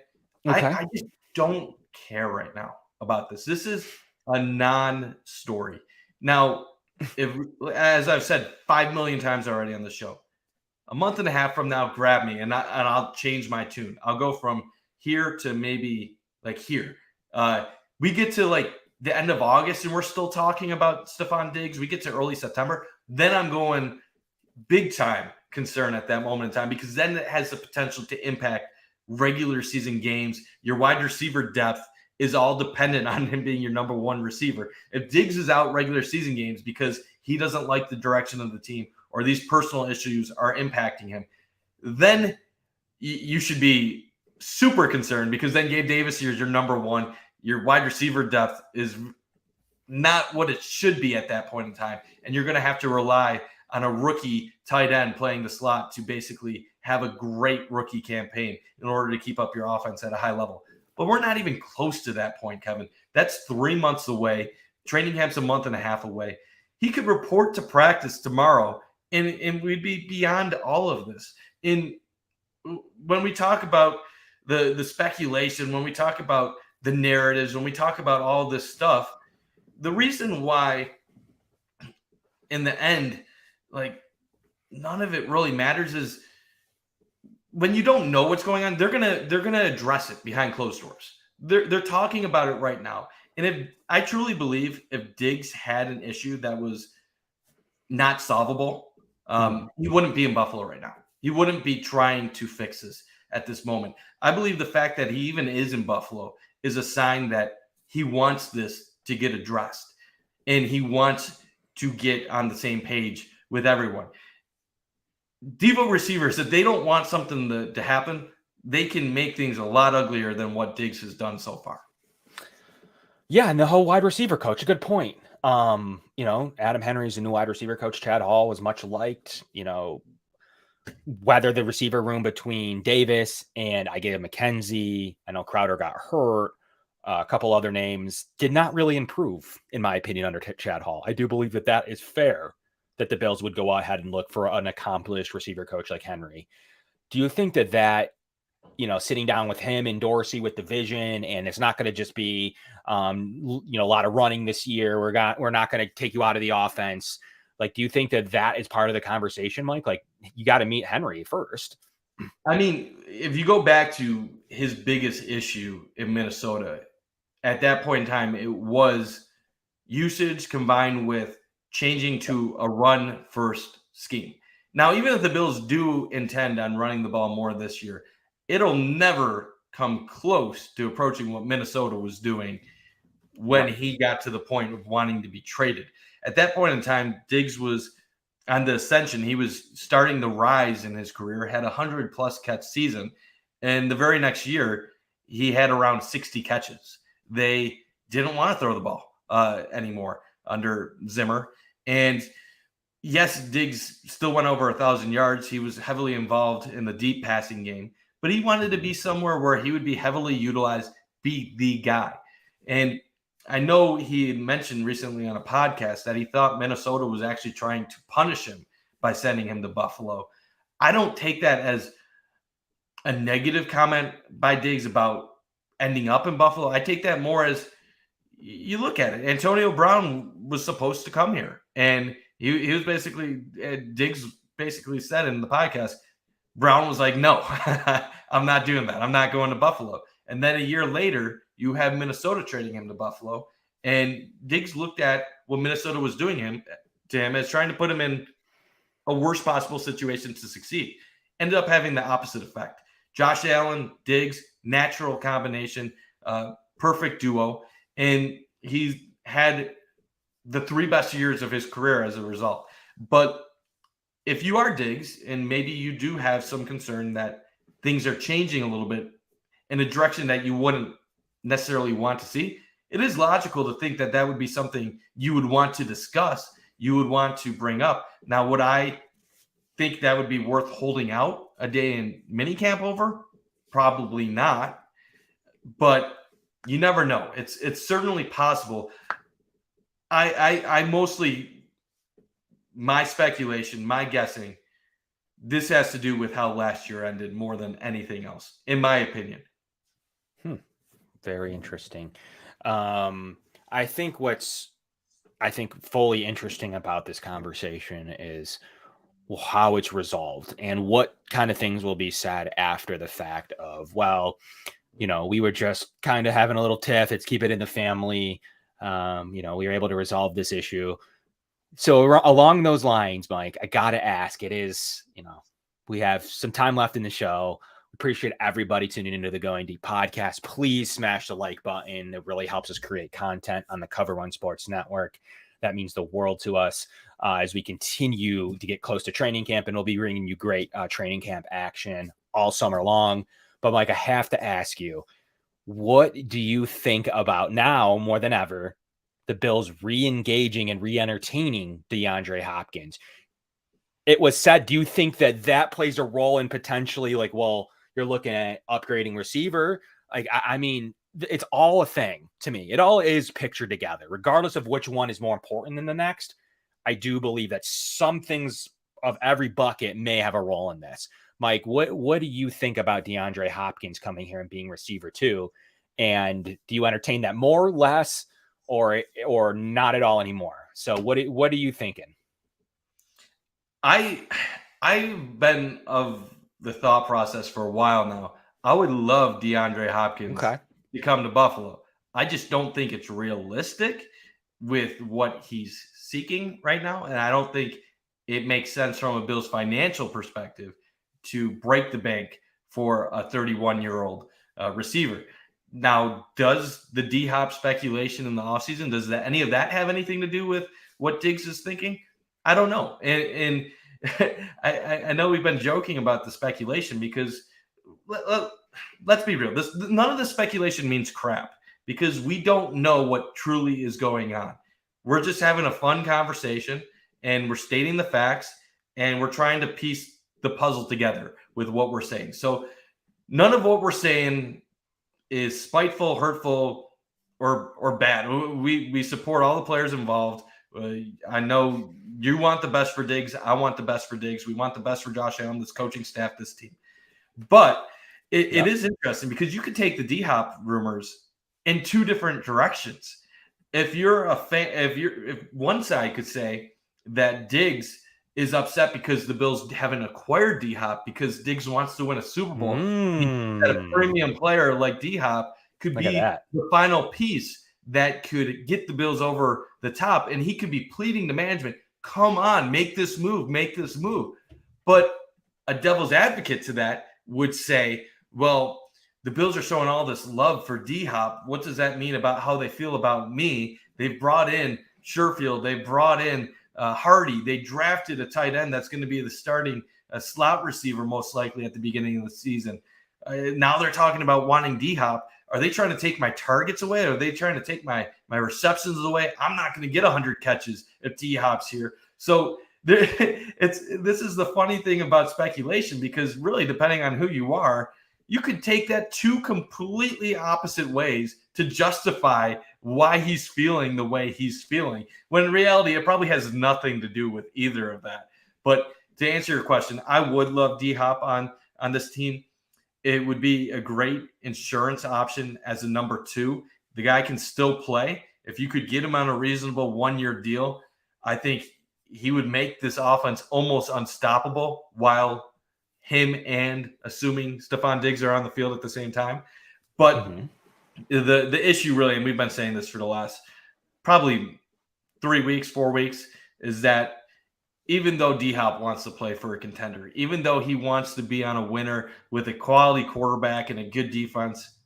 Okay. I just don't care right now about this. This is a non-story. Now, as I've said 5 million times already on the show, a month and a half from now, grab me and I'll change my tune. I'll go from here to maybe like here. We get to like the end of August and we're still talking about Stefon Diggs. We get to early September. Then I'm going big time concern at that moment in time, because then it has the potential to impact regular season games. Your wide receiver depth is all dependent on him being your number one receiver. If Diggs is out regular season games because he doesn't like the direction of the team or these personal issues are impacting him, then you should be super concerned, because then Gabe Davis here is your number one. Your wide receiver depth is not what it should be at that point in time. And you're going to have to rely on a rookie tight end playing the slot to basically have a great rookie campaign in order to keep up your offense at a high level. But we're not even close to that point, Kevin. That's 3 months away. Training camp's a month and a half away. He could report to practice tomorrow, and we'd be beyond all of this. When we talk about the speculation, when we talk about the narratives, when we talk about all this stuff, the reason why in the end, like, none of it really matters is when you don't know what's going on, they're gonna address it behind closed doors. They're talking about it right now. And if I truly believe if Diggs had an issue that was not solvable, he wouldn't be in Buffalo right now. He wouldn't be trying to fix this at this moment. I believe the fact that he even is in Buffalo is a sign that he wants this to get addressed, and he wants to get on the same page with everyone. Devo receivers, if they don't want something to happen, they can make things a lot uglier than what Diggs has done so far. Yeah, and the whole wide receiver coach, a good point. Adam Henry's a new wide receiver coach. Chad Hall was much liked. Whether the receiver room between Davis and Isaiah McKenzie, I know Crowder got hurt, a couple other names, did not really improve, in my opinion, under Chad Hall. I do believe that is fair, that the Bills would go ahead and look for an accomplished receiver coach like Henry. Do you think that sitting down with him and Dorsey with the vision, and it's not going to just be, a lot of running this year. We're not going to take you out of the offense. Like, do you think that is part of the conversation, Mike? Like, you got to meet Henry first. I mean, if you go back to his biggest issue in Minnesota, at that point in time, it was usage combined with changing to a run-first scheme. Now, even if the Bills do intend on running the ball more this year, it'll never come close to approaching what Minnesota was doing when he got to the point of wanting to be traded. At that point in time, Diggs was on the ascension. He was starting to rise in his career, had a 100-plus catch season, and the very next year, he had around 60 catches. They didn't want to throw the ball anymore under Zimmer. And yes, Diggs still went over 1,000 yards. He was heavily involved in the deep passing game, but he wanted to be somewhere where he would be heavily utilized, be the guy. And I know he had mentioned recently on a podcast that he thought Minnesota was actually trying to punish him by sending him to Buffalo. I don't take that as a negative comment by Diggs about ending up in Buffalo. I take that more as you look at it. Antonio Brown was supposed to come here, and he was basically Diggs basically said in the podcast, Brown was like, no, I'm not doing that. I'm not going to Buffalo. And then a year later, you have Minnesota trading him to Buffalo, and Diggs looked at what Minnesota was doing to him as trying to put him in a worst possible situation to succeed. Ended up having the opposite effect. Josh Allen, Diggs, natural combination, perfect duo. And he's had the 3 best years of his career as a result. But if you are Diggs, and maybe you do have some concern that things are changing a little bit in a direction that you wouldn't necessarily want to see, it is logical to think that that would be something you would want to discuss, you would want to bring up. Now, would I think that would be worth holding out a day in minicamp over? Probably not. But you never know. It's certainly possible. I mostly, my speculation, my guessing, this has to do with how last year ended more than anything else, in my opinion. Very interesting. I think fully interesting about this conversation is how it's resolved and what kind of things will be said after the fact of, well, we were just kind of having a little tiff. It's keep it in the family. We were able to resolve this issue. So along those lines, Mike, I got to ask, it is, we have some time left in the show. Appreciate everybody tuning into the Going Deep podcast. Please smash the like button. It really helps us create content on the Cover One Sports Network. That means the world to us as we continue to get close to training camp, and we'll be bringing you great training camp action all summer long. But Mike, I have to ask you, what do you think about now more than ever, the Bills re-engaging and re-entertaining DeAndre Hopkins? It was said, do you think that plays a role in potentially you're looking at upgrading receiver? I mean, it's all a thing to me. It all is pictured together, regardless of which one is more important than the next. I do believe that some things of every bucket may have a role in this. Mike, what do you think about DeAndre Hopkins coming here and being receiver 2? And do you entertain that more, less, or not at all anymore? So what are you thinking? I've been of the thought process for a while now. I would love DeAndre Hopkins to come to Buffalo. I just don't think it's realistic with what he's seeking right now. And I don't think it makes sense from a Bills financial perspective to break the bank for a 31-year-old receiver. Now, does the D-Hop speculation in the offseason, does any of that have anything to do with what Diggs is thinking? I don't know. And I know we've been joking about the speculation because let's be real. None of the speculation means crap because we don't know what truly is going on. We're just having a fun conversation and we're stating the facts and we're trying to piece the puzzle together with what we're saying. So none of what we're saying is spiteful, hurtful, or bad. We support all the players involved. I know you want the best for Diggs. I want the best for Diggs. We want the best for Josh Allen, this coaching staff, this team. But it is interesting because you could take the D-Hop rumors in 2 different directions. If you're a fan, if one side could say that Diggs is upset because the Bills haven't acquired D-Hop because Diggs wants to win a Super Bowl, that a premium player like D-Hop could be the final piece that could get the Bills over the top, and he could be pleading to management, come on, make this move. But a devil's advocate to that would say, well, the Bills are showing all this love for D-Hop. What does that mean about how they feel about me? They've brought in Sherfield. They brought in Hardy. They drafted a tight end that's going to be the starting slot receiver most likely at the beginning of the season. Now they're talking about wanting D-Hop. Are they trying to take my targets away? Are they trying to take my receptions away? I'm not going to get 100 catches if D-Hop's here. So this is the funny thing about speculation because really, depending on who you are, you could take that 2 completely opposite ways to justify why he's feeling the way he's feeling. When in reality, it probably has nothing to do with either of that. But to answer your question, I would love D-Hop on this team. It would be a great insurance option as a number 2. The guy can still play. If you could get him on a reasonable 1-year deal, I think he would make this offense almost unstoppable while him and assuming Stefon Diggs are on the field at the same time. But the issue really, and we've been saying this for the last probably 3 weeks, 4 weeks, is that even though D-Hop wants to play for a contender, even though he wants to be on a winner with a quality quarterback and a good defense,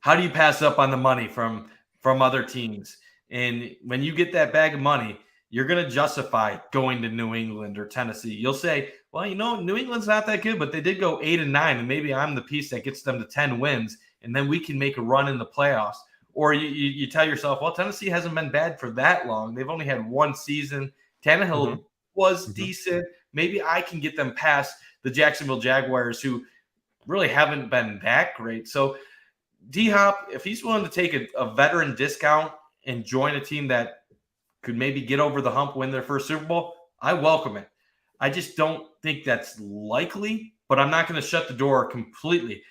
how do you pass up on the money from other teams? And when you get that bag of money, you're going to justify going to New England or Tennessee. You'll say, well, New England's not that good, but they did go 8-9, and maybe I'm the piece that gets them to 10 wins, and then we can make a run in the playoffs. Or you tell yourself, well, Tennessee hasn't been bad for that long. They've only had one season. Tannehill was decent. Maybe I can get them past the Jacksonville Jaguars, who really haven't been that great. So D-Hop, if he's willing to take a veteran discount and join a team that could maybe get over the hump, win their first Super Bowl, I welcome it. I just don't think that's likely, but I'm not going to shut the door completely.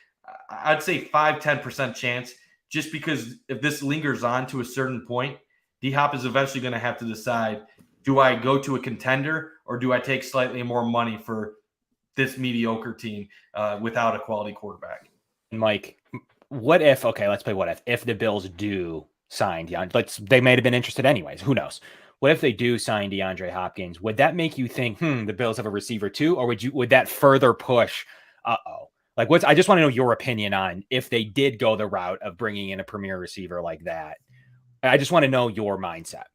I'd say 5-10% chance, just because if this lingers on to a certain point, D-Hop is eventually going to have to decide, do I go to a contender or do I take slightly more money for this mediocre team without a quality quarterback? Mike, what if, let's play what if the Bills do sign DeAndre, they may have been interested anyways. Who knows? What if they do sign DeAndre Hopkins? Would that make you think, the Bills have a receiver too? Or would that further push, I just want to know your opinion on if they did go the route of bringing in a premier receiver like that. I just want to know your mindset.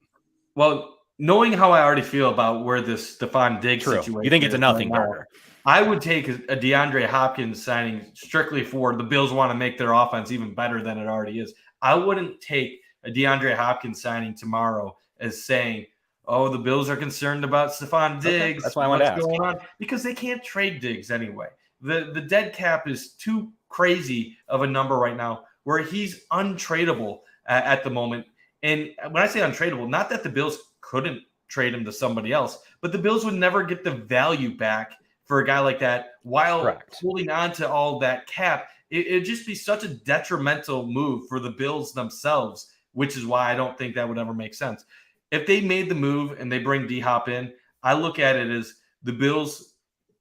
Well, knowing how I already feel about where this Stefon Diggs situation you think it's a nothing burger. I would take a DeAndre Hopkins signing strictly for the Bills want to make their offense even better than it already is. I wouldn't take a DeAndre Hopkins signing tomorrow as saying, oh, the Bills are concerned about Stefon Diggs. Okay. That's why I want to ask. Going on? Because they can't trade Diggs anyway. The dead cap is too crazy of a number right now where he's untradeable at the moment. And when I say untradeable, not that the Bills couldn't trade him to somebody else, but the Bills would never get the value back for a guy like that while holding on to all that cap. It'd just be such a detrimental move for the Bills themselves, which is why I don't think that would ever make sense. If they made the move and they bring D-Hop in, I look at it as the Bills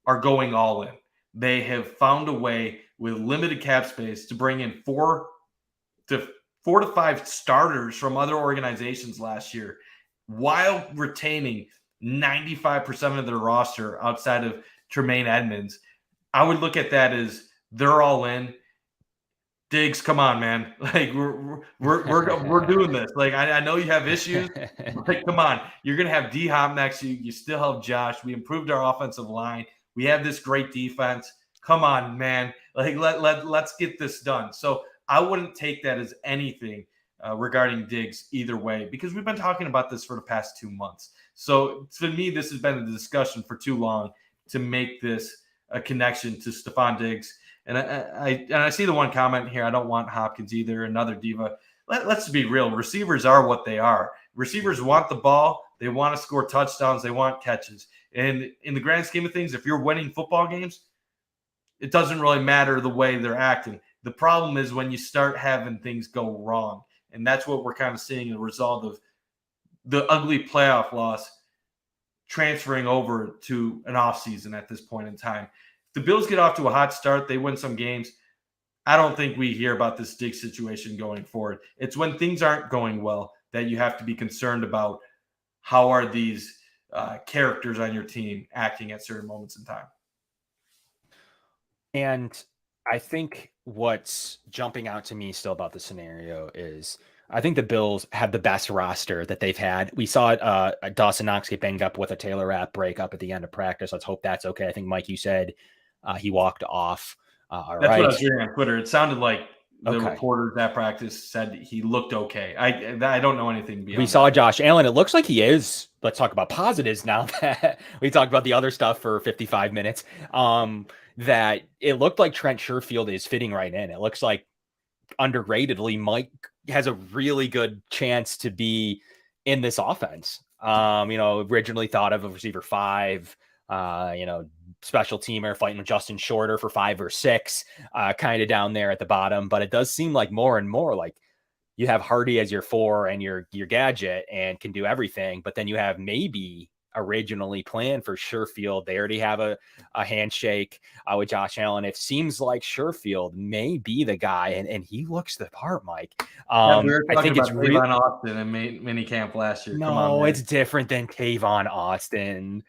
are going all in. They have found a way with limited cap space to bring in 4 to 5 starters from other organizations last year while retaining 95% of their roster outside of Tremaine Edmonds. I would look at that as they're all in. Diggs, come on, man! We're doing this. I know you have issues. Come on, you're gonna have D-Hop next to you. You still have Josh. We improved our offensive line. We have this great defense. Come on, man! Let's get this done. So I wouldn't take that as anything regarding Diggs either way, because we've been talking about this for the past 2 months. So to me, this has been a discussion for too long to make this a connection to Stefon Diggs. And I see the one comment here. I don't want Hopkins either. Another diva. Let's be real. Receivers are what they are. Receivers want the ball. They want to score touchdowns. They want catches. And in the grand scheme of things, if you're winning football games, it doesn't really matter the way they're acting. The problem is when you start having things go wrong. And that's what we're kind of seeing as a result of the ugly playoff loss transferring over to an offseason at this point in time. The Bills get off to a hot start. They win some games. I don't think we hear about this Diggs situation going forward. It's when things aren't going well that you have to be concerned about how are these characters on your team acting at certain moments in time. And I think what's jumping out to me still about the scenario is I think the Bills have the best roster that they've had. We saw Dawson Knox get banged up with a Taylor Rapp breakup at the end of practice. Let's hope that's okay. I think, Mike, you said he walked off. That's what I was reading on Twitter. It sounded like the reporters at practice said he looked okay. I don't know anything beyond. We saw Josh Allen. It looks like he is. Let's talk about positives now that we talked about the other stuff for 55 minutes. That it looked like Trent Sherfield is fitting right in. It looks like underratedly Mike has a really good chance to be in this offense. Originally thought of a receiver 5, special teamer fighting with Justin Shorter for 5 or 6, kind of down there at the bottom. But it does seem like more and more like you have Hardy as your 4 and your gadget and can do everything. But then you have maybe originally planned for Sherfield. They already have a handshake with Josh Allen. It seems like Sherfield may be the guy, and he looks the part, Mike. We were talking I think about it's Tavon Austin in minicamp last year. Come on, no, man. it's different than Tavon Austin.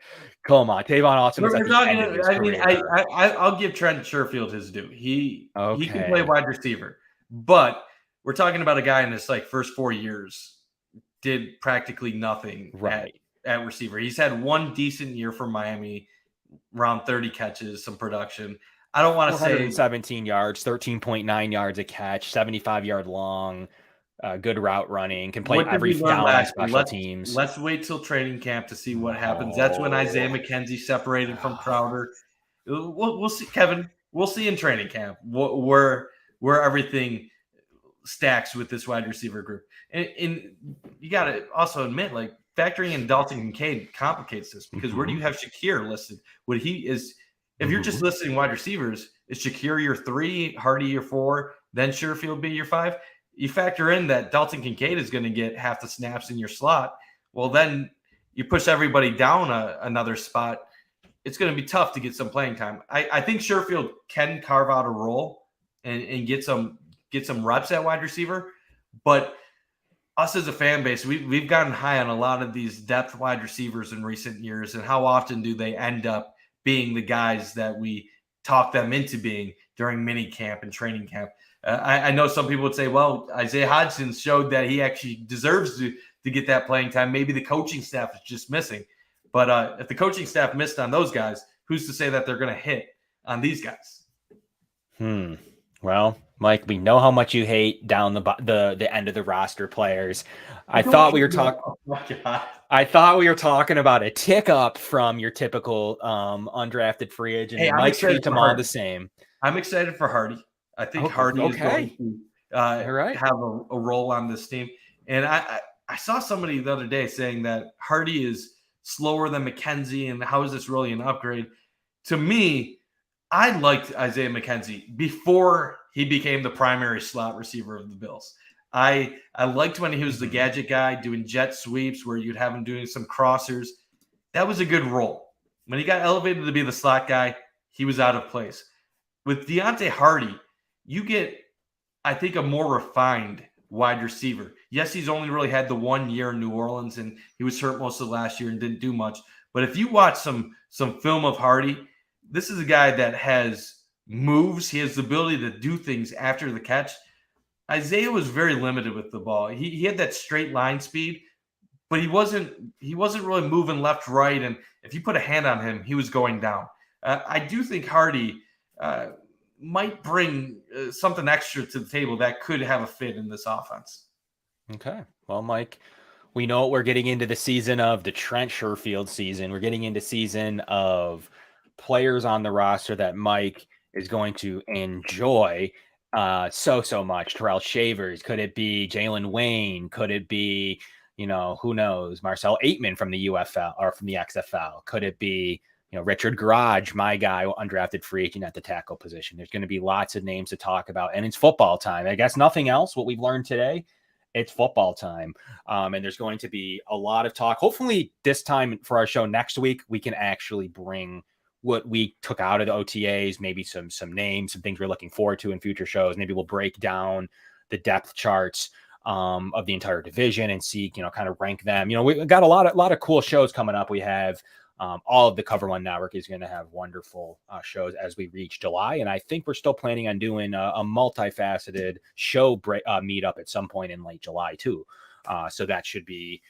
Come on, Tavon Austin was at the end of his career. I'll give Trent Sherfield his due. He can play Okay. wide receiver, but we're talking about a guy in his first 4 years did practically nothing Right. at receiver. He's had one decent year for Miami, around 30 catches, some production. I don't want to say 417 yards, 13.9 yards a catch, 75-yard long, good route running, can play what did every we learn down on last year? special teams. Let's wait till training camp to see what happens. That's when Isaiah McKenzie separated from Crowder. We'll see, Kevin. We'll see in training camp where everything stacks with this wide receiver group. And you got to also admit, factoring in Dalton Kincaid complicates this because where do you have Shakir listed? If you're just listing wide receivers, is Shakir your 3, Hardy your 4, then Sherfield be your 5? You factor in that Dalton Kincaid is going to get half the snaps in your slot. Well, then you push everybody down another spot. It's going to be tough to get some playing time. I think Sherfield can carve out a role and get some reps at wide receiver, but us as a fan base, we've gotten high on a lot of these depth wide receivers in recent years, and how often do they end up being the guys that we talk them into being during mini camp and training camp? I know some people would say, well, Isaiah Hodgson showed that he actually deserves to get that playing time. Maybe the coaching staff is just missing. But if the coaching staff missed on those guys, who's to say that they're going to hit on these guys? Well, Mike, we know how much you hate down the end of the roster players. I thought we were talking about a tick up from your typical undrafted free agent. Hey, Mike treats them all the same. I'm excited for Hardy. I think Hardy is going to have a role on this team. And I saw somebody the other day saying that Hardy is slower than McKenzie, and how is this really an upgrade? To me, I liked Isaiah McKenzie before he became the primary slot receiver of the Bills. I liked when he was the gadget guy doing jet sweeps where you'd have him doing some crossers. That was a good role. When he got elevated to be the slot guy, he was out of place. With Deontay Hardy, you get, I think, a more refined wide receiver. Yes, he's only really had the 1 year in New Orleans, and he was hurt most of last year and didn't do much. But if you watch some film of Hardy, this is a guy that has moves. He has the ability to do things after the catch. Isaiah was very limited with the ball. He had that straight line speed, but he wasn't really moving left, right. And if you put a hand on him, he was going down. I do think Hardy might bring something extra to the table that could have a fit in this offense. Okay. Well, Mike, we know we're getting into the season of the Trent Sherfield season. We're getting into season of players on the roster that Mike is going to enjoy so much. Terrell Shavers. Could it be Jalen Wayne? Could it be, who knows, Marcel Aitman from the UFL or from the XFL? Could it be, Richard Garage, my guy, undrafted free agent at the tackle position? There's going to be lots of names to talk about, and it's football time. I guess nothing else. What we've learned today, it's football time. And there's going to be a lot of talk. Hopefully this time for our show next week, we can actually bring what we took out of the OTAs, maybe some names, some things we're looking forward to in future shows. Maybe we'll break down the depth charts of the entire division and see, kind of rank them. We got a lot of cool shows coming up. We have all of the Cover One Network is going to have wonderful shows as we reach July. And I think we're still planning on doing a multifaceted show meetup at some point in late July too. So that should be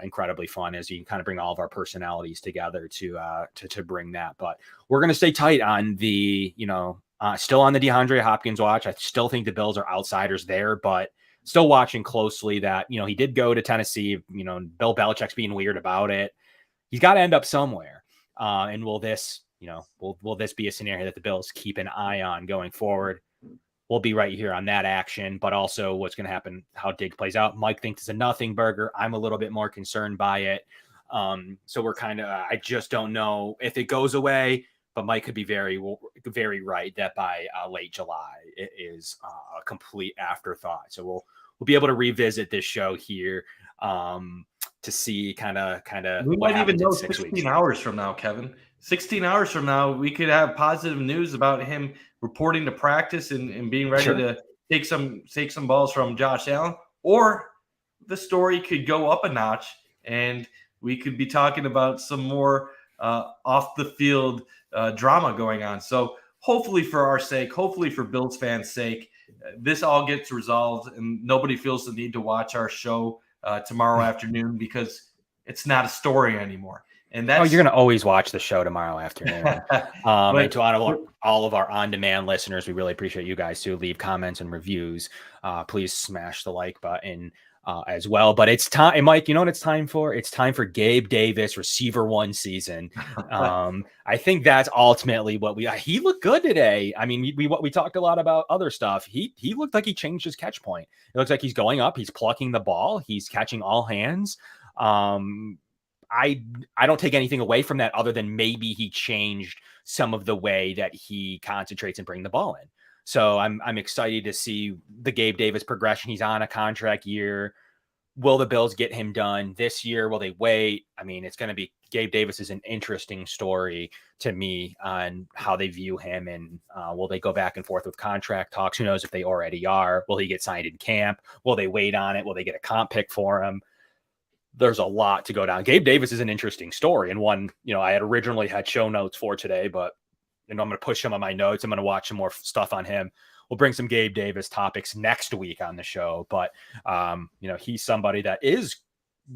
incredibly fun as you can kind of bring all of our personalities together to bring that. But we're going to stay tight on the, still on the DeAndre Hopkins watch. I still think the Bills are outsiders there, but still watching closely that, he did go to Tennessee, Bill Belichick's being weird about it. He's got to end up somewhere. And will this be a scenario that the Bills keep an eye on going forward? we'll be right here on that action, but also what's going to happen, how Diggs plays out. Mike thinks it's a nothing burger. I'm a little bit more concerned by it. So we're kind of, I just don't know if it goes away, but Mike could be very, very right that by late July, it is a complete afterthought. So we'll be able to revisit this show here to see kind of. We might even know 16 hours from now, Kevin. 16 hours from now, we could have positive news about him reporting to practice and being ready to take some balls from Josh Allen, or the story could go up a notch and we could be talking about some more off the field drama going on. So hopefully for our sake, hopefully for Bills fans' sake, this all gets resolved and nobody feels the need to watch our show tomorrow afternoon because it's not a story anymore. And that's you're going to always watch the show tomorrow afternoon. And to all of our on-demand listeners, we really appreciate you guys to leave comments and reviews. Please smash the like button as well. But it's time, Mike, you know what it's time for? It's time for Gabe Davis receiver 1 season. I think that's ultimately what he looked good today. I mean, we talked a lot about other stuff. He looked like he changed his catch point. It looks like he's going up. He's plucking the ball. He's catching all hands. I don't take anything away from that other than maybe he changed some of the way that he concentrates and bring the ball in. So I'm excited to see the Gabe Davis progression. He's on a contract year. Will the Bills get him done this year? Will they wait? I mean, it's going to be Gabe Davis is an interesting story to me on how they view him. And will they go back and forth with contract talks? Who knows if they already are? Will he get signed in camp? Will they wait on it? Will they get a comp pick for him? There's a lot to go down. Gabe Davis is an interesting story and one, I had originally had show notes for today, but I'm going to push him on my notes. I'm going to watch some more stuff on him. We'll bring some Gabe Davis topics next week on the show, but he's somebody that is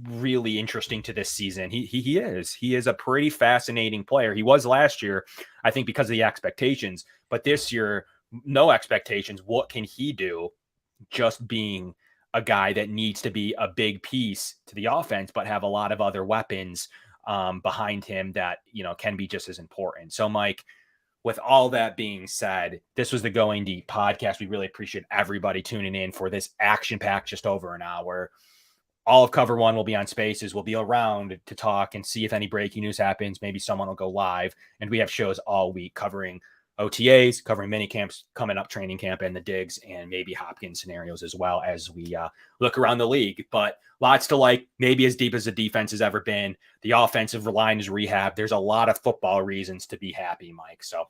really interesting to this season. He is a pretty fascinating player. He was last year, I think, because of the expectations, but this year, no expectations. What can he do? Just being a guy that needs to be a big piece to the offense, but have a lot of other weapons behind him that, can be just as important. So Mike, with all that being said, this was the Going Deep podcast. We really appreciate everybody tuning in for this action-packed, just over an hour. All of Cover One will be on Spaces. We'll be around to talk and see if any breaking news happens. Maybe someone will go live, and we have shows all week covering OTAs, covering minicamps coming up, training camp, and the Diggs, and maybe Hopkins scenarios as well as we look around the league. But lots to like, maybe as deep as the defense has ever been. The offensive line is rehab. There's a lot of football reasons to be happy, Mike. So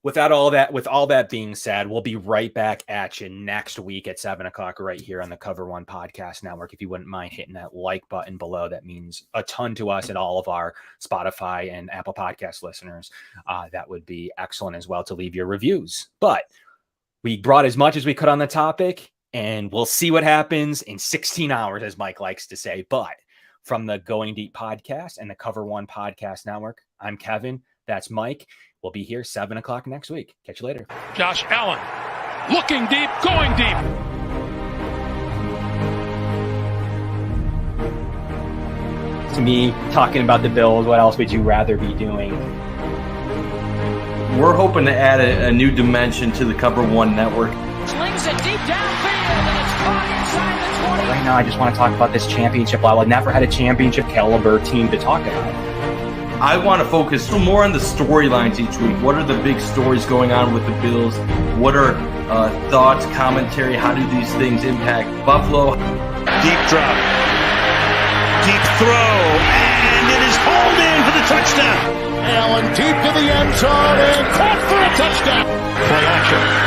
with all that being said, we'll be right back at you next week at 7:00 right here on the Cover One Podcast Network. If you wouldn't mind hitting that like button below, that means a ton to us and all of our Spotify and Apple Podcast listeners. That would be excellent as well to leave your reviews. But we brought as much as we could on the topic, and we'll see what happens in 16 hours, as Mike likes to say. But from the Going Deep Podcast and the Cover One Podcast Network, I'm Kevin. That's Mike. We'll be here 7:00 next week. Catch you later. Josh Allen looking deep, going deep. To me, talking about the Bills, what else would you rather be doing? We're hoping to add a new dimension to the Cover One network. Slings it deep downfield, and it's caught inside the 20. Right now, I just want to talk about this championship level. I've never had a championship caliber team to talk about. I want to focus more on the storylines each week. What are the big stories going on with the Bills? What are thoughts, commentary? How do these things impact Buffalo? Deep drop. Deep throw. And it is hauled in for the touchdown. Allen deep to the end zone and caught for a touchdown. Play action.